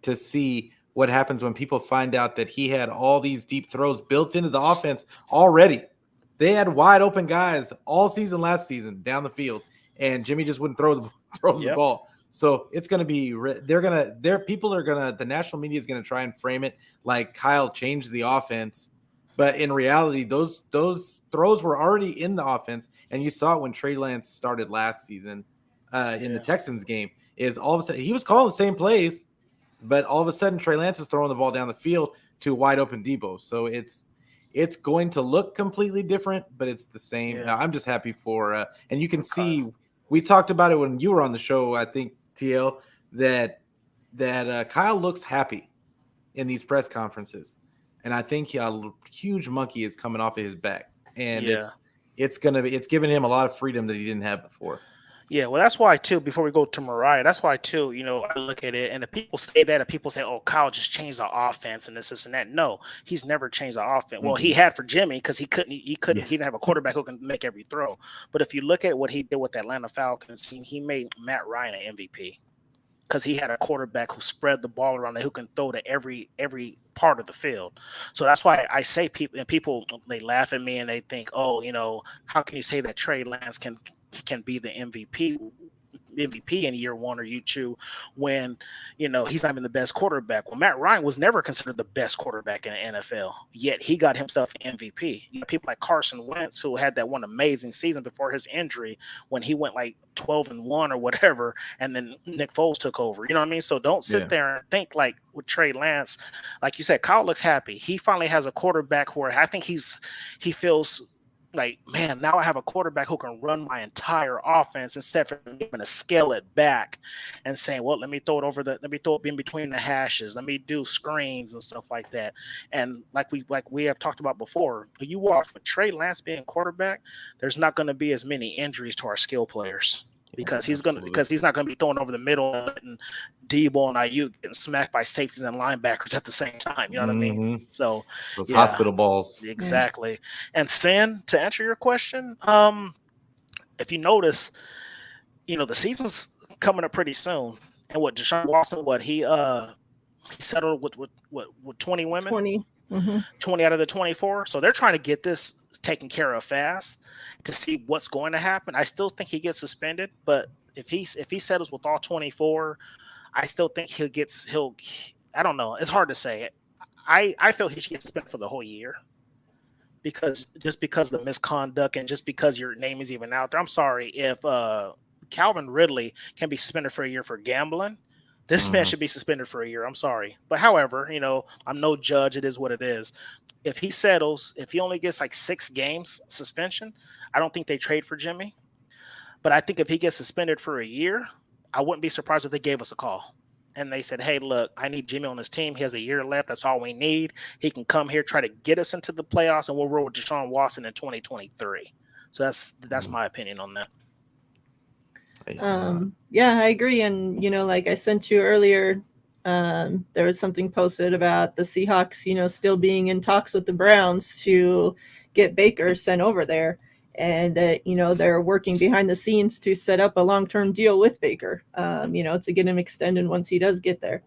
to see what happens when people find out that he had all these deep throws built into the offense already. They had wide open guys all season last season down the field, and Jimmy just wouldn't throw the ball. So it's going to be the national media is going to try and frame it like Kyle changed the offense. But in reality, those throws were already in the offense, and you saw it when Trey Lance started last season in the Texans game. Is all of a sudden he was calling the same plays, but all of a sudden Trey Lance is throwing the ball down the field to wide open Debo. So it's going to look completely different, but it's the same. Yeah. I'm just happy for and you can see we talked about it when you were on the show. I think TL that Kyle looks happy in these press conferences. And I think a huge monkey is coming off of his back, and it's giving him a lot of freedom that he didn't have before. Yeah, well, that's why too. Before we go to Miriah, that's why too. I look at it, and if people say that, and people say, "Oh, Kyle just changed the offense and this and that." No, he's never changed the offense. Well, he had for Jimmy because he didn't have a quarterback who can make every throw. But if you look at what he did with the Atlanta Falcons, he made Matt Ryan an MVP. Because he had a quarterback who spread the ball around and who can throw to every part of the field. So that's why I say people they laugh at me and they think, oh, how can you say that Trey Lance can be the MVP in year one or year two when he's not even the best quarterback? Well, Matt Ryan was never considered the best quarterback in the NFL, yet he got himself an MVP. People like Carson Wentz, who had that one amazing season before his injury when he went like 12-1 or whatever, and then Nick Foles took over. You know what I mean? So don't sit there and think like with Trey Lance, like you said, Kyle looks happy. He finally has a quarterback where I think he feels like, man, now I have a quarterback who can run my entire offense instead of even to scale it back and saying, well, let me throw it in between the hashes. Let me do screens and stuff like that. And like we have talked about before, you watch with Trey Lance being quarterback, there's not going to be as many injuries to our skill players. Because he's not going to be throwing over the middle and Debo and Ayuk getting smacked by safeties and linebackers at the same time. You know what I mean? So those hospital balls. Exactly. And Sin, to answer your question, if you notice, the season's coming up pretty soon. And what Deshaun Watson, he settled with 20 women? 20. 20 out of the 24. So they're trying to get this taken care of fast to see what's going to happen. I still think he gets suspended, but if he settles with all 24, I still think he'll I don't know. It's hard to say. I feel he should get suspended for the whole year because of the misconduct and just because your name is even out there. I'm sorry if Calvin Ridley can be suspended for a year for gambling. This man should be suspended for a year. I'm sorry. But however, I'm no judge. It is what it is. If he settles, if he only gets like 6 games suspension, I don't think they trade for Jimmy. But I think if he gets suspended for a year, I wouldn't be surprised if they gave us a call. And they said, hey, look, I need Jimmy on this team. He has a year left. That's all we need. He can come here, try to get us into the playoffs, and we'll roll with Deshaun Watson in 2023. So that's my opinion on that. Yeah, I agree. And, like I sent you earlier, there was something posted about the Seahawks, still being in talks with the Browns to get Baker sent over there. And that, they're working behind the scenes to set up a long-term deal with Baker, to get him extended once he does get there.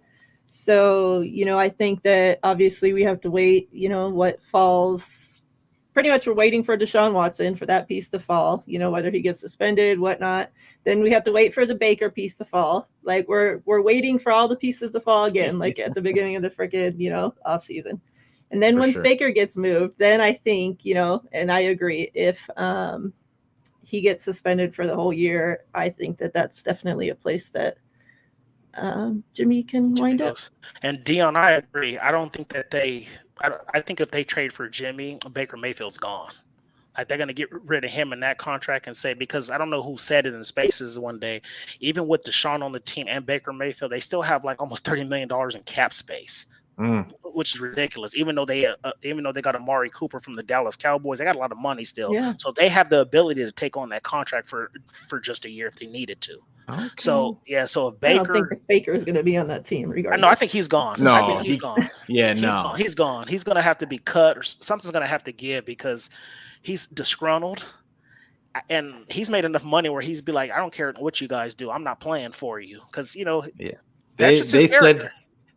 So, I think that obviously we have to wait, what falls. Pretty much we're waiting for Deshaun Watson for that piece to fall, whether he gets suspended, whatnot. Then we have to wait for the Baker piece to fall. Like we're waiting for all the pieces to fall again, like at the beginning of the freaking, off season. And then once Baker gets moved, then I think, and I agree, if he gets suspended for the whole year, I think that that's definitely a place that Jimmy can wind up. And Dion, I agree. I don't think that I think if they trade for Jimmy, Baker Mayfield's gone. Like they're going to get rid of him in that contract and say, because I don't know who said it in Spaces one day, even with Deshaun on the team and Baker Mayfield, they still have like almost $30 million in cap space, which is ridiculous. Even though they got Amari Cooper from the Dallas Cowboys, they got a lot of money still. Yeah. So they have the ability to take on that contract for just a year if they needed to. Okay. So yeah, so if I don't think Baker, that Baker is going to be on that team I regardless. know, I think he's gone. No, I think he's gone. Yeah, He's no. gone. He's gone. He's going to have to be cut, or something's going to have to give because he's disgruntled, and he's made enough money where he's be like, I don't care what you guys do, I'm not playing for you, because Yeah. that's just his character.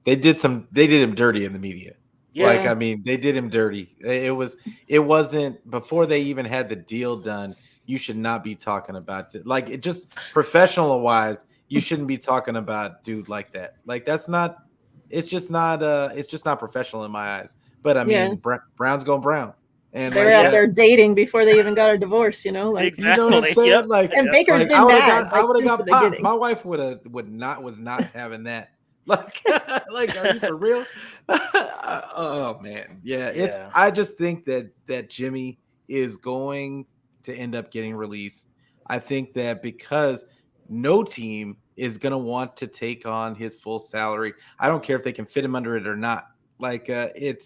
They did him dirty in the media. Yeah. Like, I mean, they did him dirty. It wasn't before they even had the deal done. You should not be talking about it. Like, it just professional wise, you shouldn't be talking about dude like that. Like, it's just not professional in my eyes. But I mean, Brown's going Brown. And they're out there dating before they even got a divorce, you know, like Exactly. You know what I'm saying? Yep. Like, and Baker's like, been bad. I Like, would have since got the popped. beginning. My wife was not having that. Like, like, are you for real? Oh man, yeah. I just think that Jimmy is going to end up getting released. I think that because no team is going to want to take on his full salary. I don't care if they can fit him under it or not. Like, it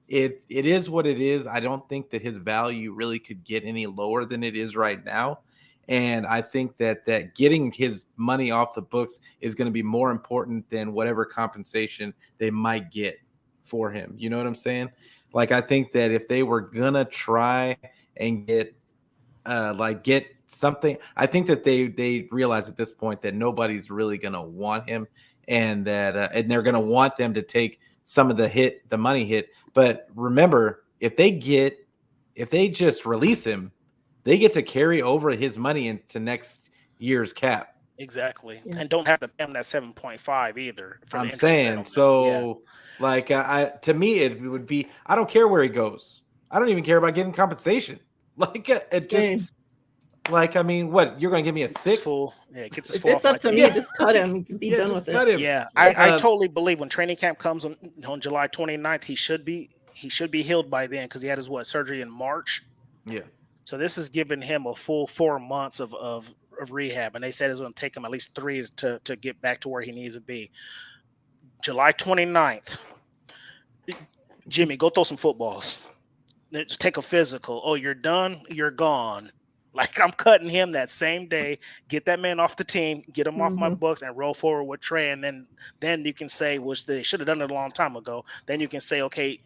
is what it is. I don't think that his value really could get any lower than it is right now. And I think that getting his money off the books is going to be more important than whatever compensation they might get for him. You know what I'm saying? Like, I think that if they were going to try and get something, I think that they realize at this point that nobody's really going to want him, and that and they're going to want them to take some of the money hit. But remember, if they just release him, they get to carry over his money into next year's cap. Exactly. Yeah. And don't have to pay him that 7.5 either. I'm saying, so like, to me, it would be, I don't care where he goes. I don't even care about getting compensation. Like, like, I mean, what, you're going to give me a 6? If it's up to me, just cut him. Be done with it. Yeah, I totally believe when training camp comes on July 29th, he should be healed by then, because he had his surgery in March. Yeah. So this is giving him a full 4 months of rehab, and they said it's going to take him at least 3 to get back to where he needs to be. July 29th, Jimmy, go throw some footballs. Just take a physical. Oh, you're done? You're gone. Like, I'm cutting him that same day. Get that man off the team, get him off my books, and roll forward with Trey. And then you can say, which they should have done it a long time ago. Then you can say, okay,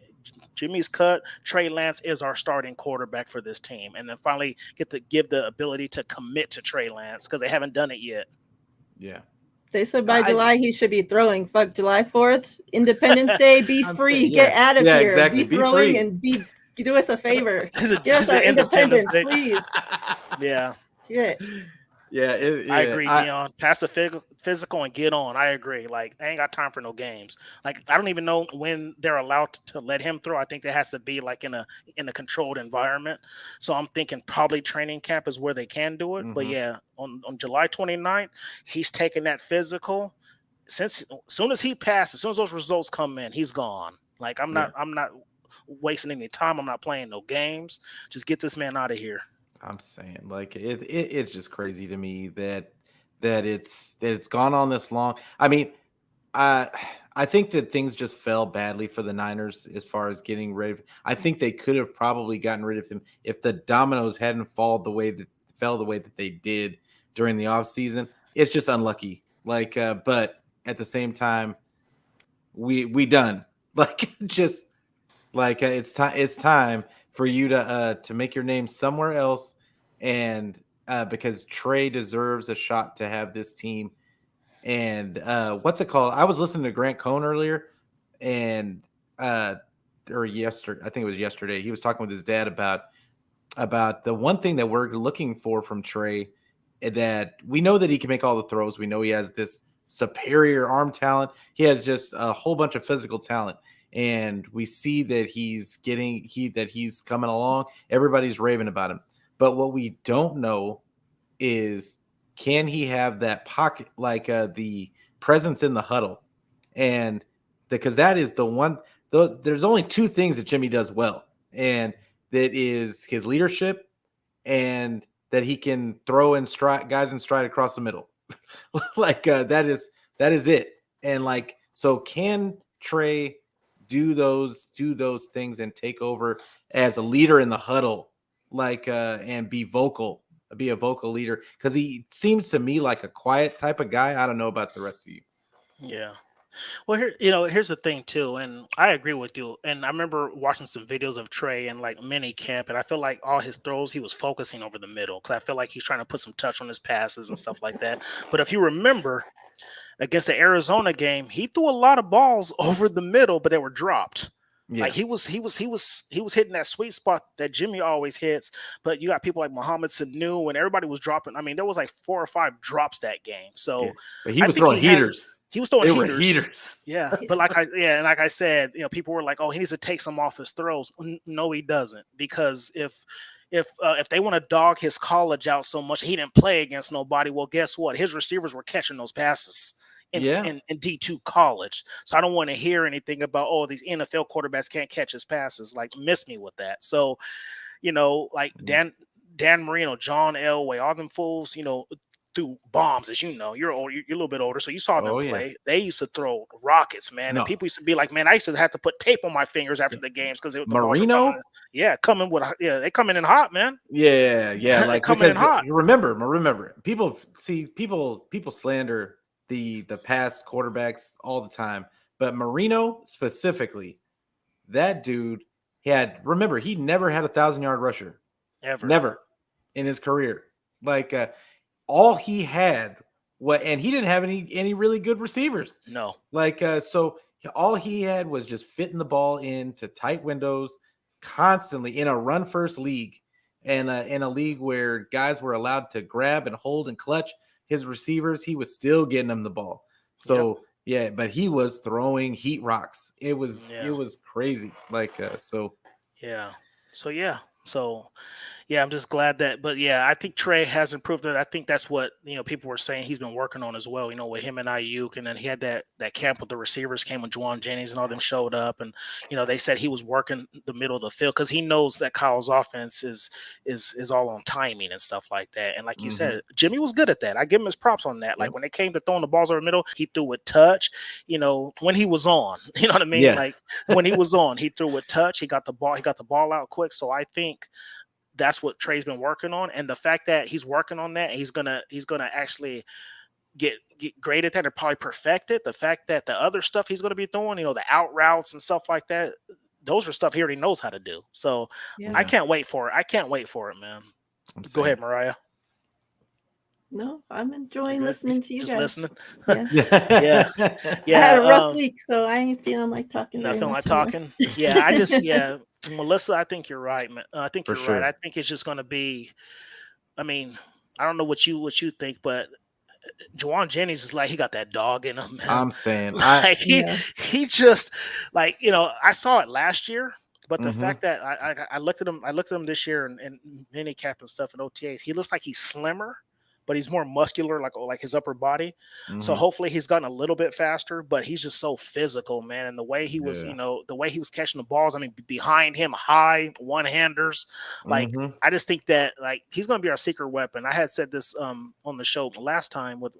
Jimmy's cut. Trey Lance is our starting quarterback for this team. And then finally give the ability to commit to Trey Lance, because they haven't done it yet. Yeah. They said by July he should be throwing. Fuck July 4th, Independence Day, be free, get out of here. Exactly. Be throwing free. And do us a favor. Give us our independence, please. Yeah. Shit. Yeah, I agree, Dion. Pass the physical and get on. I agree. Like, I ain't got time for no games. Like, I don't even know when they're allowed to let him throw. I think it has to be like in a controlled environment. So I'm thinking probably training camp is where they can do it. Mm-hmm. But yeah, on July 29th, he's taking that physical. As soon as he passes, as soon as those results come in, he's gone. Like, I'm not wasting any time. I'm not playing no games. Just get this man out of here. I'm saying, like, it's just crazy to me that it's gone on this long. I mean, I think that things just fell badly for the Niners as far as getting rid of him. I think they could have probably gotten rid of him if the dominoes hadn't fell the way that they did during the offseason. It's just unlucky. Like, but at the same time, we done. Like, just like, it's time for you to make your name somewhere else, and because Trey deserves a shot to have this team. And what's it called? I was listening to Grant Cohn earlier, and or yesterday, I think it was yesterday. He was talking with his dad about the one thing that we're looking for from Trey, that we know that he can make all the throws. We know he has this superior arm talent. He has just a whole bunch of physical talent. And we see that he's coming along. Everybody's raving about him. But what we don't know is, can he have that pocket, like the presence in the huddle? And because that is the one, there's only 2 things that Jimmy does well. And that is his leadership, and that he can throw in stride, guys in stride across the middle. Like, that is it. And like, so can Trey do those things and take over as a leader in the huddle, like, and be vocal be a vocal leader, because he seems to me like a quiet type of guy. I don't know about the rest of you. Yeah. Well, here's the thing too, and I agree with you. And I remember watching some videos of Trey and like mini camp, and I feel like all his throws he was focusing over the middle because I feel like he's trying to put some touch on his passes and stuff like that. But if you remember against the Arizona game, he threw a lot of balls over the middle, but they were dropped. Yeah. Like he was hitting that sweet spot that Jimmy always hits, but you got people like Mohamed Sanu and everybody was dropping. I mean, there was like 4 or 5 drops that game. So Yeah. But he I was think throwing heaters. He was throwing They were heaters. heaters. Yeah, but like I said, people were like, "Oh, he needs to take some off his throws." No, he doesn't, because if they want to dog his college out so much, he didn't play against nobody. Well, guess what? His receivers were catching those passes in D2 college. So I don't want to hear anything about, oh, these NFL quarterbacks can't catch his passes. Like, miss me with that. So, like Dan Marino, John Elway, all them fools, through bombs, as you know. You're old, you're a little bit older, so you saw them play. Yeah. They used to throw rockets, man. And people used to be like, man, I used to have to put tape on my fingers after the games because Marino, coming with they coming in hot, man. Yeah, like coming in hot. Remember, people slander the past quarterbacks all the time, but Marino specifically, that dude he never had a 1,000-yard rusher never in his career. Like all he had, and he didn't have any really good receivers. No. Like, so all he had was just fitting the ball into tight windows constantly in a run-first league, and in a league where guys were allowed to grab and hold and clutch his receivers. He was still getting them the ball. So, but he was throwing heat rocks. It was crazy. Like, so. Yeah. Yeah, I'm just glad that, but yeah, I think Trey has improved it. I think that's what, people were saying he's been working on as well, with him and Ayuk. And then he had that camp with the receivers came when Juwan Jennings and all them showed up. And, they said he was working the middle of the field because he knows that Kyle's offense is all on timing and stuff like that. And like you said, Jimmy was good at that. I give him his props on that. Yep. Like when it came to throwing the balls over the middle, he threw with touch, when he was on, you know what I mean? Yeah. Like when he was on, he threw with touch, he got the ball out quick. So I think that's what Trey's been working on, and the fact that he's working on that, he's gonna actually get great at that and probably perfect it. The fact that the other stuff he's gonna be doing, the out routes and stuff like that, those are stuff he already knows how to do. So I can't wait for it. Man. Go ahead, Miriah. No, I'm enjoying listening to you just guys. Listening. Yeah. I had a rough week, so I ain't feeling like talking. Not feeling like talking. Yeah, Melissa, I think you're right, man. I think you're right. I think it's just going to be. I mean, I don't know what you think, but Juwan Jennings is like he got that dog in him. Man. I'm saying, he just like I saw it last year. But the fact that I looked at him this year in mini camp and stuff in OTAs, he looks like he's slimmer, but he's more muscular, like his upper body. So hopefully he's gotten a little bit faster, but he's just so physical, man. And the way he was, the way he was catching the balls, I mean, behind him, high one-handers. Like, I just think that, like, he's going to be our secret weapon. I had said this on the show last time with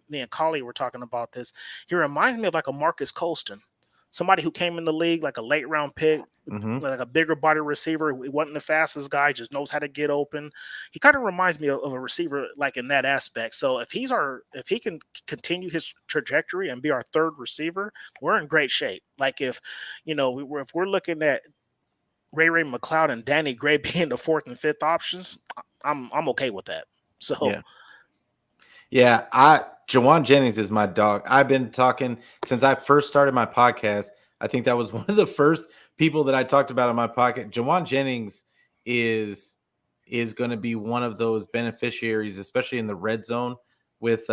me and Collie were talking about this. He reminds me of like a Marcus Colston. Somebody who came in the league like a late round pick, like a bigger body receiver. He wasn't the fastest guy, just knows how to get open. He kind of reminds me of a receiver like in that aspect. So if he can continue his trajectory and be our third receiver, we're in great shape. Like if we're looking at Ray McLeod and Danny Gray being the fourth and fifth options, I'm okay with that. So Juwan Jennings is my dog. I've been talking since I first started my podcast. I think that was one of the first people that I talked about on my podcast. Juwan Jennings is going to be one of those beneficiaries, especially in the red zone with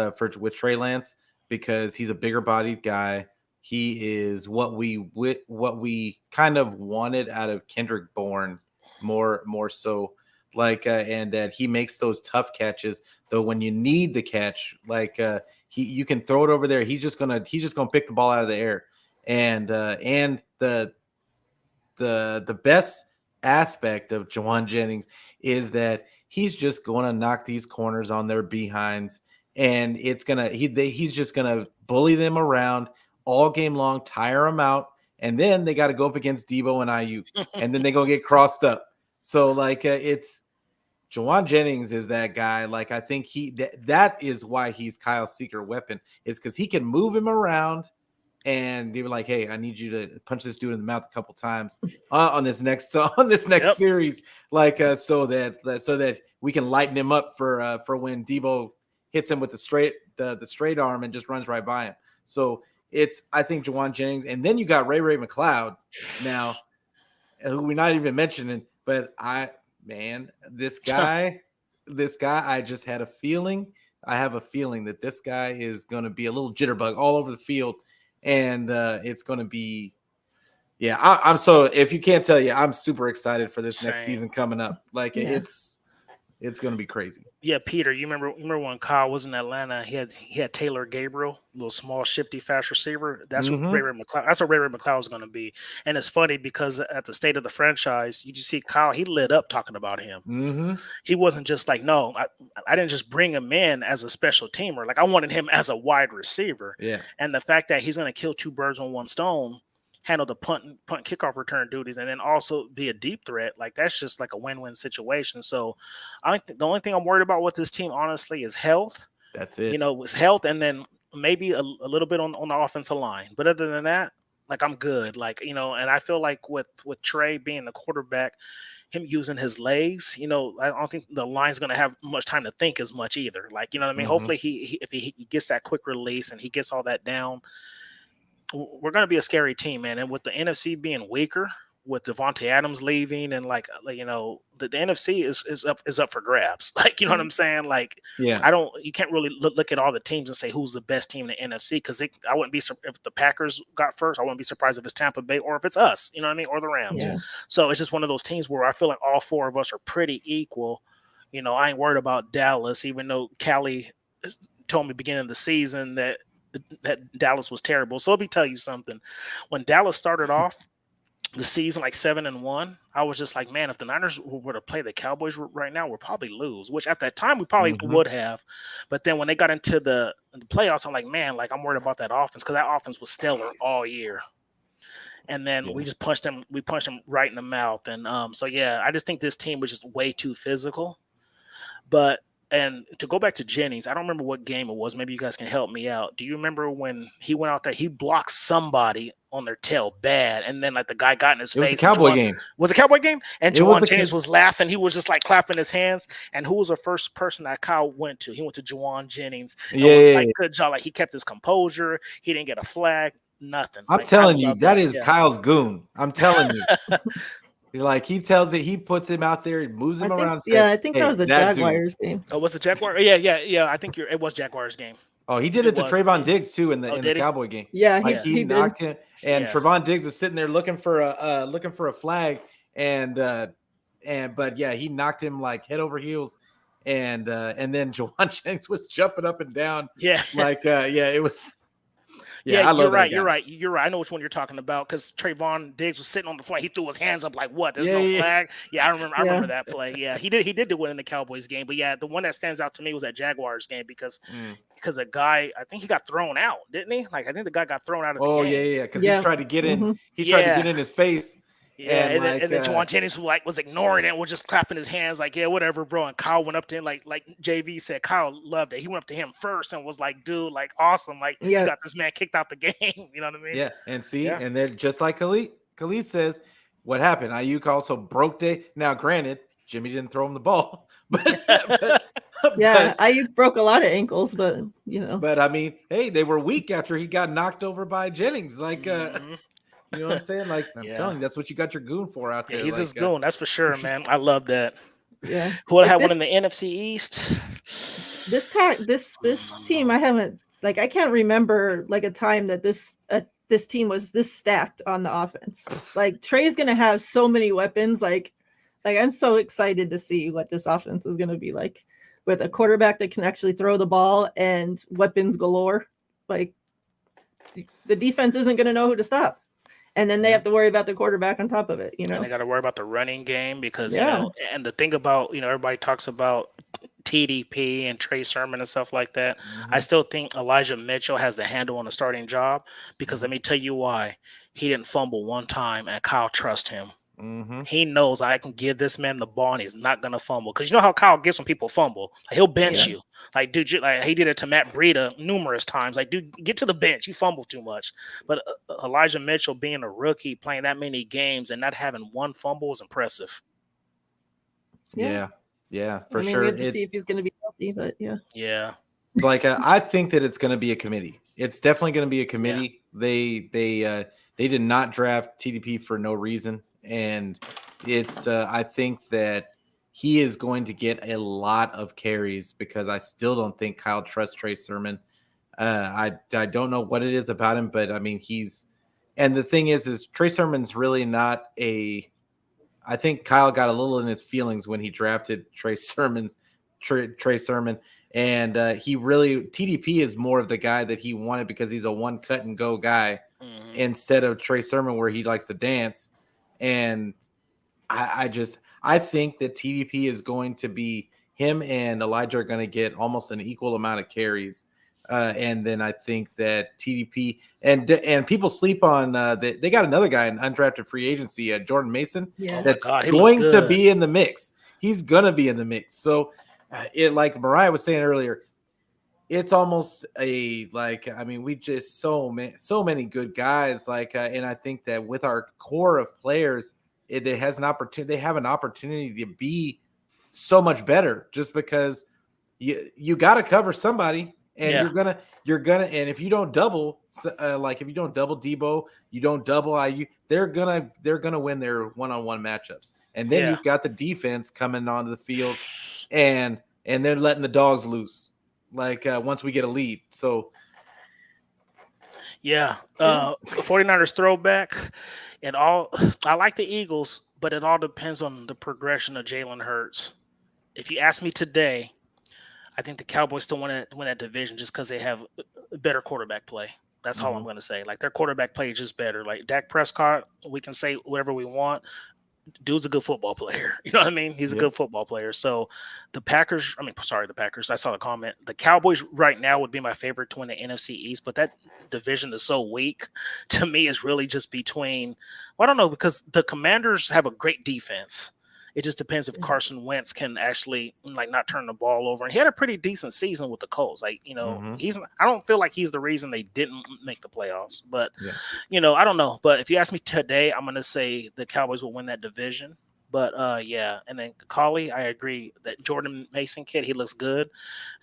Trey Lance, because he's a bigger bodied guy. He is what we kind of wanted out of Kendrick Bourne more so. Like and that he makes those tough catches, though when you need the catch, like you can throw it over there. He's just gonna pick the ball out of the air, and the best aspect of Juwan Jennings is that he's just going to knock these corners on their behinds, and he's just gonna bully them around all game long, tire them out, and then they got to go up against Debo and Ayuk, and then they go get crossed up. So like Jawan Jennings is that guy. Like, I think that is why he's Kyle's secret weapon, is because he can move him around and be like, hey, I need you to punch this dude in the mouth a couple times on this next series, like so that we can lighten him up for when Debo hits him with the straight arm and just runs right by him. So I think Jawan Jennings, and then you got Ray McLeod now, who we're not even mentioning, but this guy, I just had a feeling. I have a feeling that this guy is going to be a little jitterbug all over the field, and it's going to be, I'm so, if you can't tell you, I'm super excited for this next season coming up. Like it's going to be crazy. Yeah, Peter, you remember when Kyle was in Atlanta? He had Taylor Gabriel, little small, shifty, fast receiver. That's what Ray McLeod. That's what Ray McLeod is going to be. And it's funny because at the state of the franchise, you just see Kyle. He lit up talking about him. He wasn't just like, no, I didn't just bring him in as a special teamer. Like, I wanted him as a wide receiver. Yeah. And the fact that he's going to kill two birds on one stone, handle the punt kickoff return duties, and then also be a deep threat, like that's just like a win-win situation. So I think the only thing I'm worried about with this team, honestly, is health. That's it. It's health, and then maybe a little bit on the offensive line. But other than that, like, I'm good. Like, and I feel like with Trey being the quarterback, him using his legs, I don't think the line's going to have much time to think as much either. Like, you know what I mean? Hopefully if he gets that quick release and he gets all that down, we're going to be a scary team, man. And with the NFC being weaker, with Devontae Adams leaving, and the NFC is up for grabs. Like, you know what I'm saying? Like, you can't really look at all the teams and say who's the best team in the NFC, because I wouldn't be if the Packers got first. I wouldn't be surprised if it's Tampa Bay or if it's us. You know what I mean? Or the Rams. Yeah. So it's just one of those teams where I feel like all four of us are pretty equal. I ain't worried about Dallas, even though Callie told me beginning of the season that Dallas was terrible. So let me tell you something. When Dallas started off the season like 7-1, I was just like, man, if the Niners were to play the Cowboys right now, we'll probably lose, which at that time we probably would have. But then when they got into the playoffs, I'm like, man, like, I'm worried about that offense, because that offense was stellar all year. And then we just punched them right in the mouth. And I just think this team was just way too physical. And to go back to Jennings, I don't remember what game it was. Maybe you guys can help me out. Do you remember when he went out there, he blocked somebody on their tail bad, and then like the guy got in his face? It was a Cowboy game. Was it a Cowboy game? And Jawan Jennings was laughing. He was just like clapping his hands. And who was the first person that Kyle went to? He went to Jawan Jennings. Was like, good job. Like, he kept his composure. He didn't get a flag. Nothing. I'm telling you, that is Kyle's goon. I'm telling you. Like, he puts him out there, he moves him around. I think that was the Jaguars game. Oh, was it Jaguars? Yeah. I think it was Jaguars game. Oh, he did it to Trayvon Diggs too in the Cowboy game. Yeah, like he knocked him, and Trayvon Diggs was sitting there looking for a flag, but he knocked him like head over heels, and then Jawan Jennings was jumping up and down. Yeah, it was. Yeah, you're right. You're right. I know which one you're talking about, because Trayvon Diggs was sitting on the flag. He threw his hands up like, "What? There's no flag." Yeah, I remember that play. Yeah, he did do it in the Cowboys game. But yeah, the one that stands out to me was that Jaguars game, because a guy, I think he got thrown out, didn't he? Like, I think the guy got thrown out of the game. Because he tried to get in. He tried to get in his face. Yeah, and then Jawan Jennings was ignoring it, was just clapping his hands like, yeah, whatever, bro. And Kyle went up to him, like JV said, Kyle loved it. He went up to him first and was like, dude, like, awesome. Like, you got this man kicked out the game. You know what I mean? Yeah, and then just like Khalid says, what happened? Ayuk also broke day. Now, granted, Jimmy didn't throw him the ball, but Ayuk broke a lot of ankles, but But I mean, hey, they were weak after he got knocked over by Jennings. Like, you know what I'm saying? Like, I'm telling you, that's what you got your goon for out there. Yeah, he's his goon, that's for sure, man. I love that. Yeah. Who had one in the NFC East? This team, I haven't, like, I can't remember like a time that this team was this stacked on the offense. Like, Trey's gonna have so many weapons. Like I'm so excited to see what this offense is gonna be like, with a quarterback that can actually throw the ball and weapons galore. Like, the defense isn't gonna know who to stop. And then they have to worry about the quarterback on top of it, And they got to worry about the running game, because, and the thing about, everybody talks about TDP and Trey Sermon and stuff like that. I still think Elijah Mitchell has the handle on the starting job, because let me tell you why. He didn't fumble one time, and Kyle trusts him. Mm-hmm. He knows I can give this man the ball and he's not gonna fumble. Because you know how Kyle gets when people fumble. Like, he'll bench you. Like, dude, like he did it to Matt Breida numerous times. Like, dude, get to the bench. You fumble too much. But Elijah Mitchell being a rookie, playing that many games and not having one fumble is impressive. Yeah, for I mean, sure. we have to see if he's going to be healthy, but Yeah. Like I think that it's going to be a committee. It's definitely going to be a committee. Yeah. They did not draft TDP for no reason, and it's I think that he is going to get a lot of carries because I still don't think Kyle trusts Trey Sermon. I don't know what it is about him, but I mean and the thing is Trey Sermon's really not a. I think Kyle got a little in his feelings when he drafted Trey Sermon, and he really TDP is more of the guy that he wanted because he's a one cut and go guy instead of Trey Sermon where he likes to dance. And I think that TDP is going to be him and Elijah are going to get almost an equal amount of carries. And then I think that TDP and people sleep on they got another guy in undrafted free agency, Jordan Mason, that's going to be in the mix. He's going to be in the mix. So it, like Miriah was saying earlier, it's almost we just so many good guys. And I think that with our core of players, it has an opportunity. They have an opportunity to be so much better just because you got to cover somebody. And you're gonna, and if you don't double, if you don't double Debo, you don't double IU, they're gonna win their one-on-one matchups. And then you've got the defense coming onto the field, and they're letting the dogs loose. Once we get a lead, so 49ers throwback, and all. I like the Eagles, but it all depends on the progression of Jalen Hurts. If you ask me today, I think the Cowboys still win that division just because they have better quarterback play. That's all I'm going to say. Like, their quarterback play is just better. Like, Dak Prescott, we can say whatever we want. Dude's a good football player. You know what I mean? He's a good football player. So the Packers, I saw the comment. The Cowboys right now would be my favorite to win the NFC East, but that division is so weak. To me, it's really just between, I don't know, because the Commanders have a great defense. It just depends if Carson Wentz can actually not turn the ball over. And he had a pretty decent season with the Colts. I don't feel like he's the reason they didn't make the playoffs. But I don't know. But if you ask me today, I'm going to say the Cowboys will win that division. But and then Collie, I agree that Jordan Mason kid, he looks good.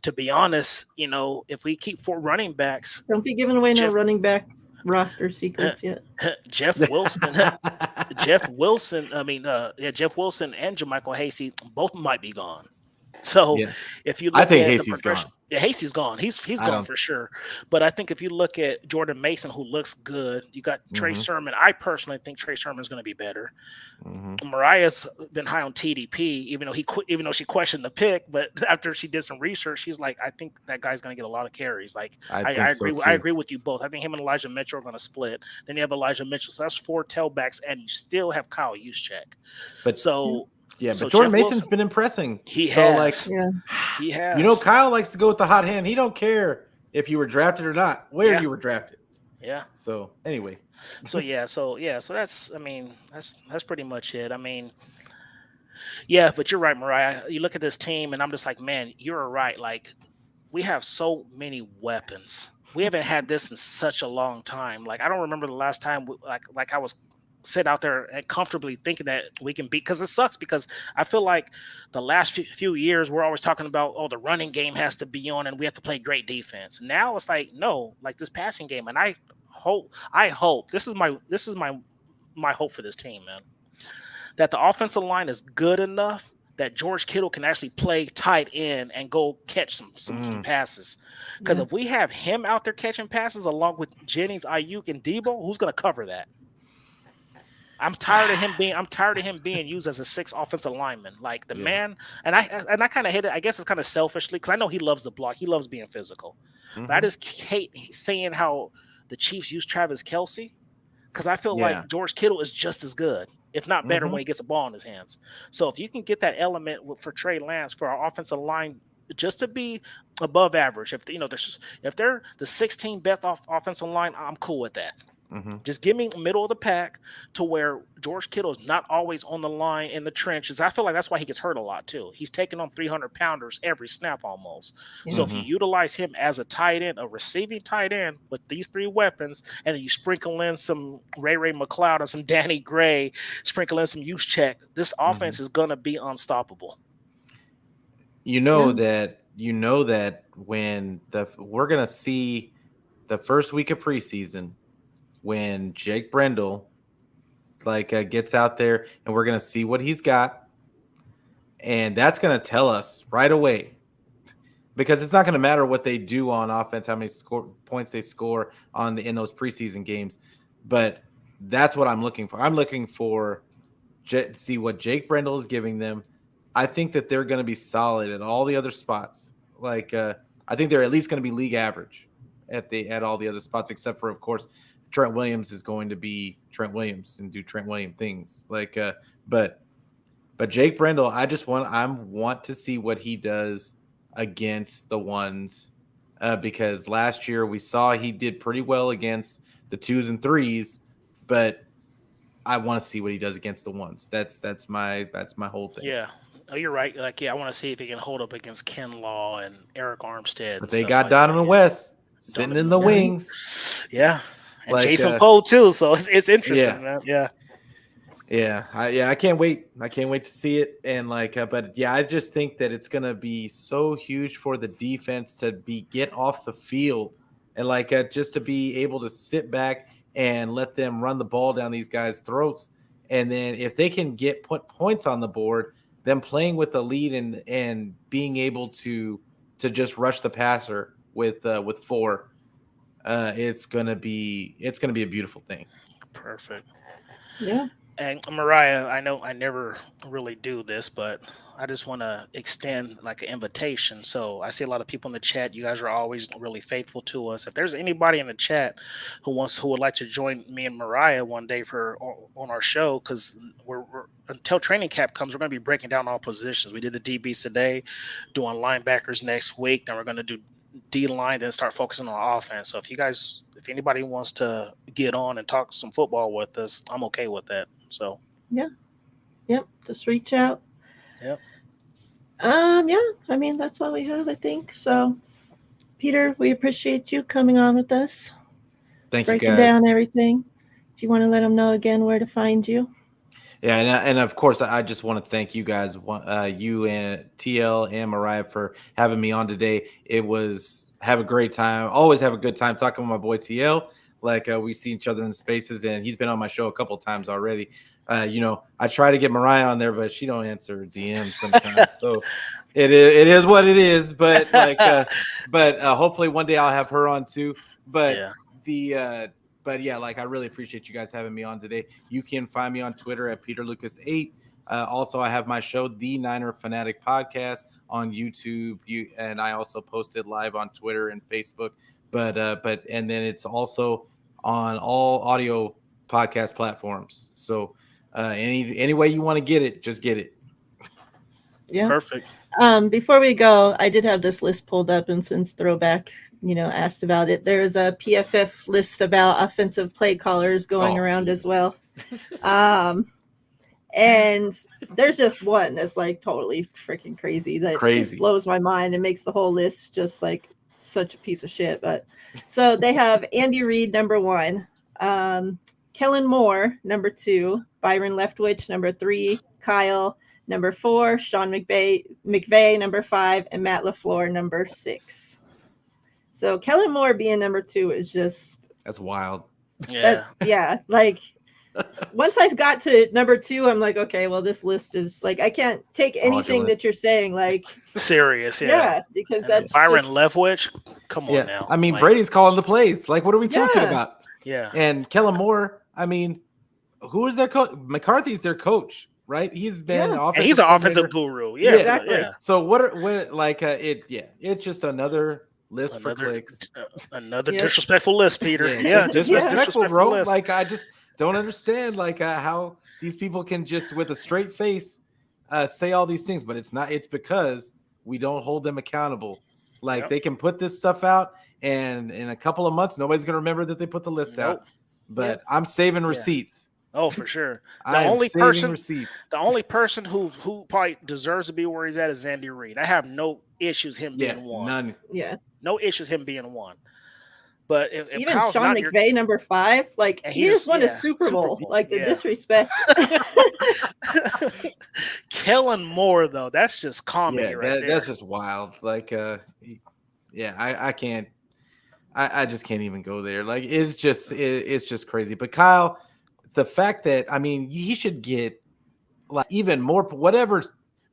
To be honest, if we keep 4 running backs, don't be giving away no running back roster secrets yet. Jeff Wilson. Jeff Wilson and JaMycal Hasty both might be gone. So if you look I think at Hasty's gone. Yeah, Hasty's gone. He's gone for sure. But I think if you look at Jordan Mason, who looks good, you got Trey Sermon. I personally think Trey Sermon is going to be better. Mariah's been high on TDP, even though she questioned the pick. But after she did some research, she's like, I think that guy's going to get a lot of carries. Like, I agree. I agree with you both. I think him and Elijah Mitchell are going to split. Then you have Elijah Mitchell, so that's 4 tailbacks, and you still have Kyle Juszczyk. But so Jordan Mason's been impressing. He has. Kyle likes to go with the hot hand. He don't care if you were drafted or not, where you were drafted. Yeah. So anyway. So that's that's pretty much it. But you're right, Miriah. You look at this team, and I'm just like, man, you're right. Like, we have so many weapons. We haven't had this in such a long time. Like, I don't remember the last time I was sit out there and comfortably thinking that we can beat, because it sucks, because I feel like the last few years we're always talking about, the running game has to be on and we have to play great defense. Now it's like, no, like this passing game. And I hope this is my hope for this team, man, that the offensive line is good enough that George Kittle can actually play tight end and go catch some passes. Because if we have him out there catching passes along with Jennings, Ayuk, and Debo, who's going to cover that? I'm tired of him being used as a 6 offensive lineman. Like, the man, and I kind of hate it. I guess it's kind of selfishly, because I know he loves the block. He loves being physical. But I just hate saying how the Chiefs use Travis Kelce, because I feel like George Kittle is just as good, if not better, when he gets a ball in his hands. So if you can get that element for Trey Lance, for our offensive line, just to be above average, if they're the 16th best offensive line, I'm cool with that. Just give me middle of the pack to where George Kittle is not always on the line in the trenches. I feel like that's why he gets hurt a lot too. He's taking on 300-pounders every snap almost. Yeah. So if you utilize him as a tight end, a receiving tight end with these three weapons, and then you sprinkle in some Ray McLeod and some Danny Gray, sprinkle in some Juszczyk, this offense is going to be unstoppable. You know that when we're going to see the first week of preseason when Jake Brendel gets out there, and we're going to see what he's got, and that's going to tell us right away, because it's not going to matter what they do on offense, how many points they score in those preseason games, but that's what I'm looking for. I'm looking for to see what Jake Brendel is giving them. I think that they're going to be solid at all the other spots. I think they're at least going to be league average at all the other spots, except for, of course, Trent Williams is going to be Trent Williams and do Trent Williams things. But Jake Brendel, I want to see what he does against the ones, because last year we saw he did pretty well against the 2s and 3s, but I want to see what he does against the ones. That's my whole thing. Yeah. Oh, you're right. I want to see if he can hold up against Ken Law and Eric Armstead. But they got Donovan West sitting in the wings. Yeah. And Jason Poe too, so it's interesting, man. I can't wait. I can't wait to see it. And but I just think that it's gonna be so huge for the defense to get off the field and just to be able to sit back and let them run the ball down these guys' throats. And then if they can put points on the board, them playing with the lead and being able to just rush the passer with 4. It's gonna be a beautiful thing. Perfect. Yeah. And Miriah, I know I never really do this, but I just want to extend an invitation. So I see a lot of people in the chat. You guys are always really faithful to us. If there's anybody in the chat who would like to join me and Miriah one day on our show, because we're until training camp comes, we're going to be breaking down all positions. We did the DBs today, doing linebackers next week. Then we're going to do D-line, then start focusing on offense. So if anybody wants to get on and talk some football with us, I'm okay with that. So just reach out. I mean, that's all we have, I think. So Peter, we appreciate you coming on with us. Thank you, guys. Breaking down everything. If you want to let them know again where to find you. Yeah, and of course, I just want to thank you guys, you and TL and Miriah, for having me on today. Have a great time. Always have a good time talking with my boy TL. We see each other in spaces, and he's been on my show a couple of times already. I try to get Miriah on there, but she don't answer DMs sometimes. So it is what it is. But hopefully one day I'll have her on too. But I really appreciate you guys having me on today. You can find me on Twitter at PeterLucas8. Also, I have my show, The Niner Fanatic Podcast, on YouTube. And I also post it live on Twitter and Facebook. And then it's also on all audio podcast platforms. So any way you want to get it, just get it. Yeah. Perfect. Before we go, I did have this list pulled up, and since Throwback, asked about it, there is a PFF list about offensive play callers going around as well. And there's just one that's totally freaking crazy that just blows my mind and makes the whole list just such a piece of shit. But so they have Andy Reid number 1, Kellen Moore number 2, Byron Leftwich number 3, Kyle number 4, Sean McVay number 5, and Matt LaFleur number 6. So Kellen Moore being number 2 is that's wild. Yeah. Once I got to number 2, I'm like, okay, well, this list is I can't take anything that you're saying serious. Because that's Byron Leftwich. Come on now. I mean, Brady's calling the plays. What are we talking about? Yeah. And Kellen Moore, I mean, who is their coach? McCarthy's their coach, right? He's been he's an offensive guru. Yeah, exactly. Yeah. So it's just another list for clicks. Another disrespectful list, Peter. Disrespectful, bro. List. I just don't understand how these people can just with a straight face say all these things, but it's not. It's because we don't hold them accountable. They can put this stuff out, and in a couple of months, nobody's gonna remember that they put the list out. but I'm saving receipts. Oh, for sure. I am saving receipts. The only person who probably deserves to be where he's at is Andy Reid. I have no issues him being one. None. Yeah. No issues him being one. But if Even Kyle's Sean not McVay, number 5, like and he just won a Super Bowl. Like the disrespect. Kellen Moore, though, that's just comedy right there. That's just wild. Like, I can't. I just can't even go there. Like, it's just crazy. But Kyle, the fact that he should get like even more, whatever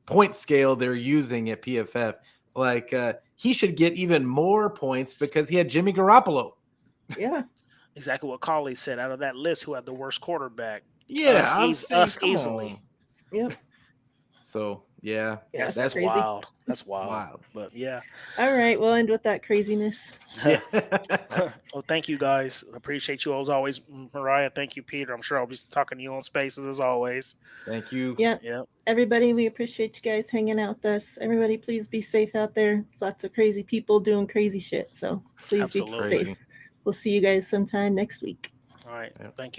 point scale they're using at PFF. Like, he should get even more points because he had Jimmy Garoppolo. Yeah. Exactly what Collie said. Out of that list, who had the worst quarterback? Yeah, us easily. Yep. So, yeah, that's crazy. wild. That's wild. But yeah. All right, we'll end with that craziness. Well, thank you guys. Appreciate you as always, Miriah. Thank you, Peter. I'm sure I'll be talking to you on Spaces as always. Thank you. Yeah. Everybody, we appreciate you guys hanging out with us. Everybody, please be safe out there. There's lots of crazy people doing crazy shit. So please be safe. We'll see you guys sometime next week. All right. Thank you.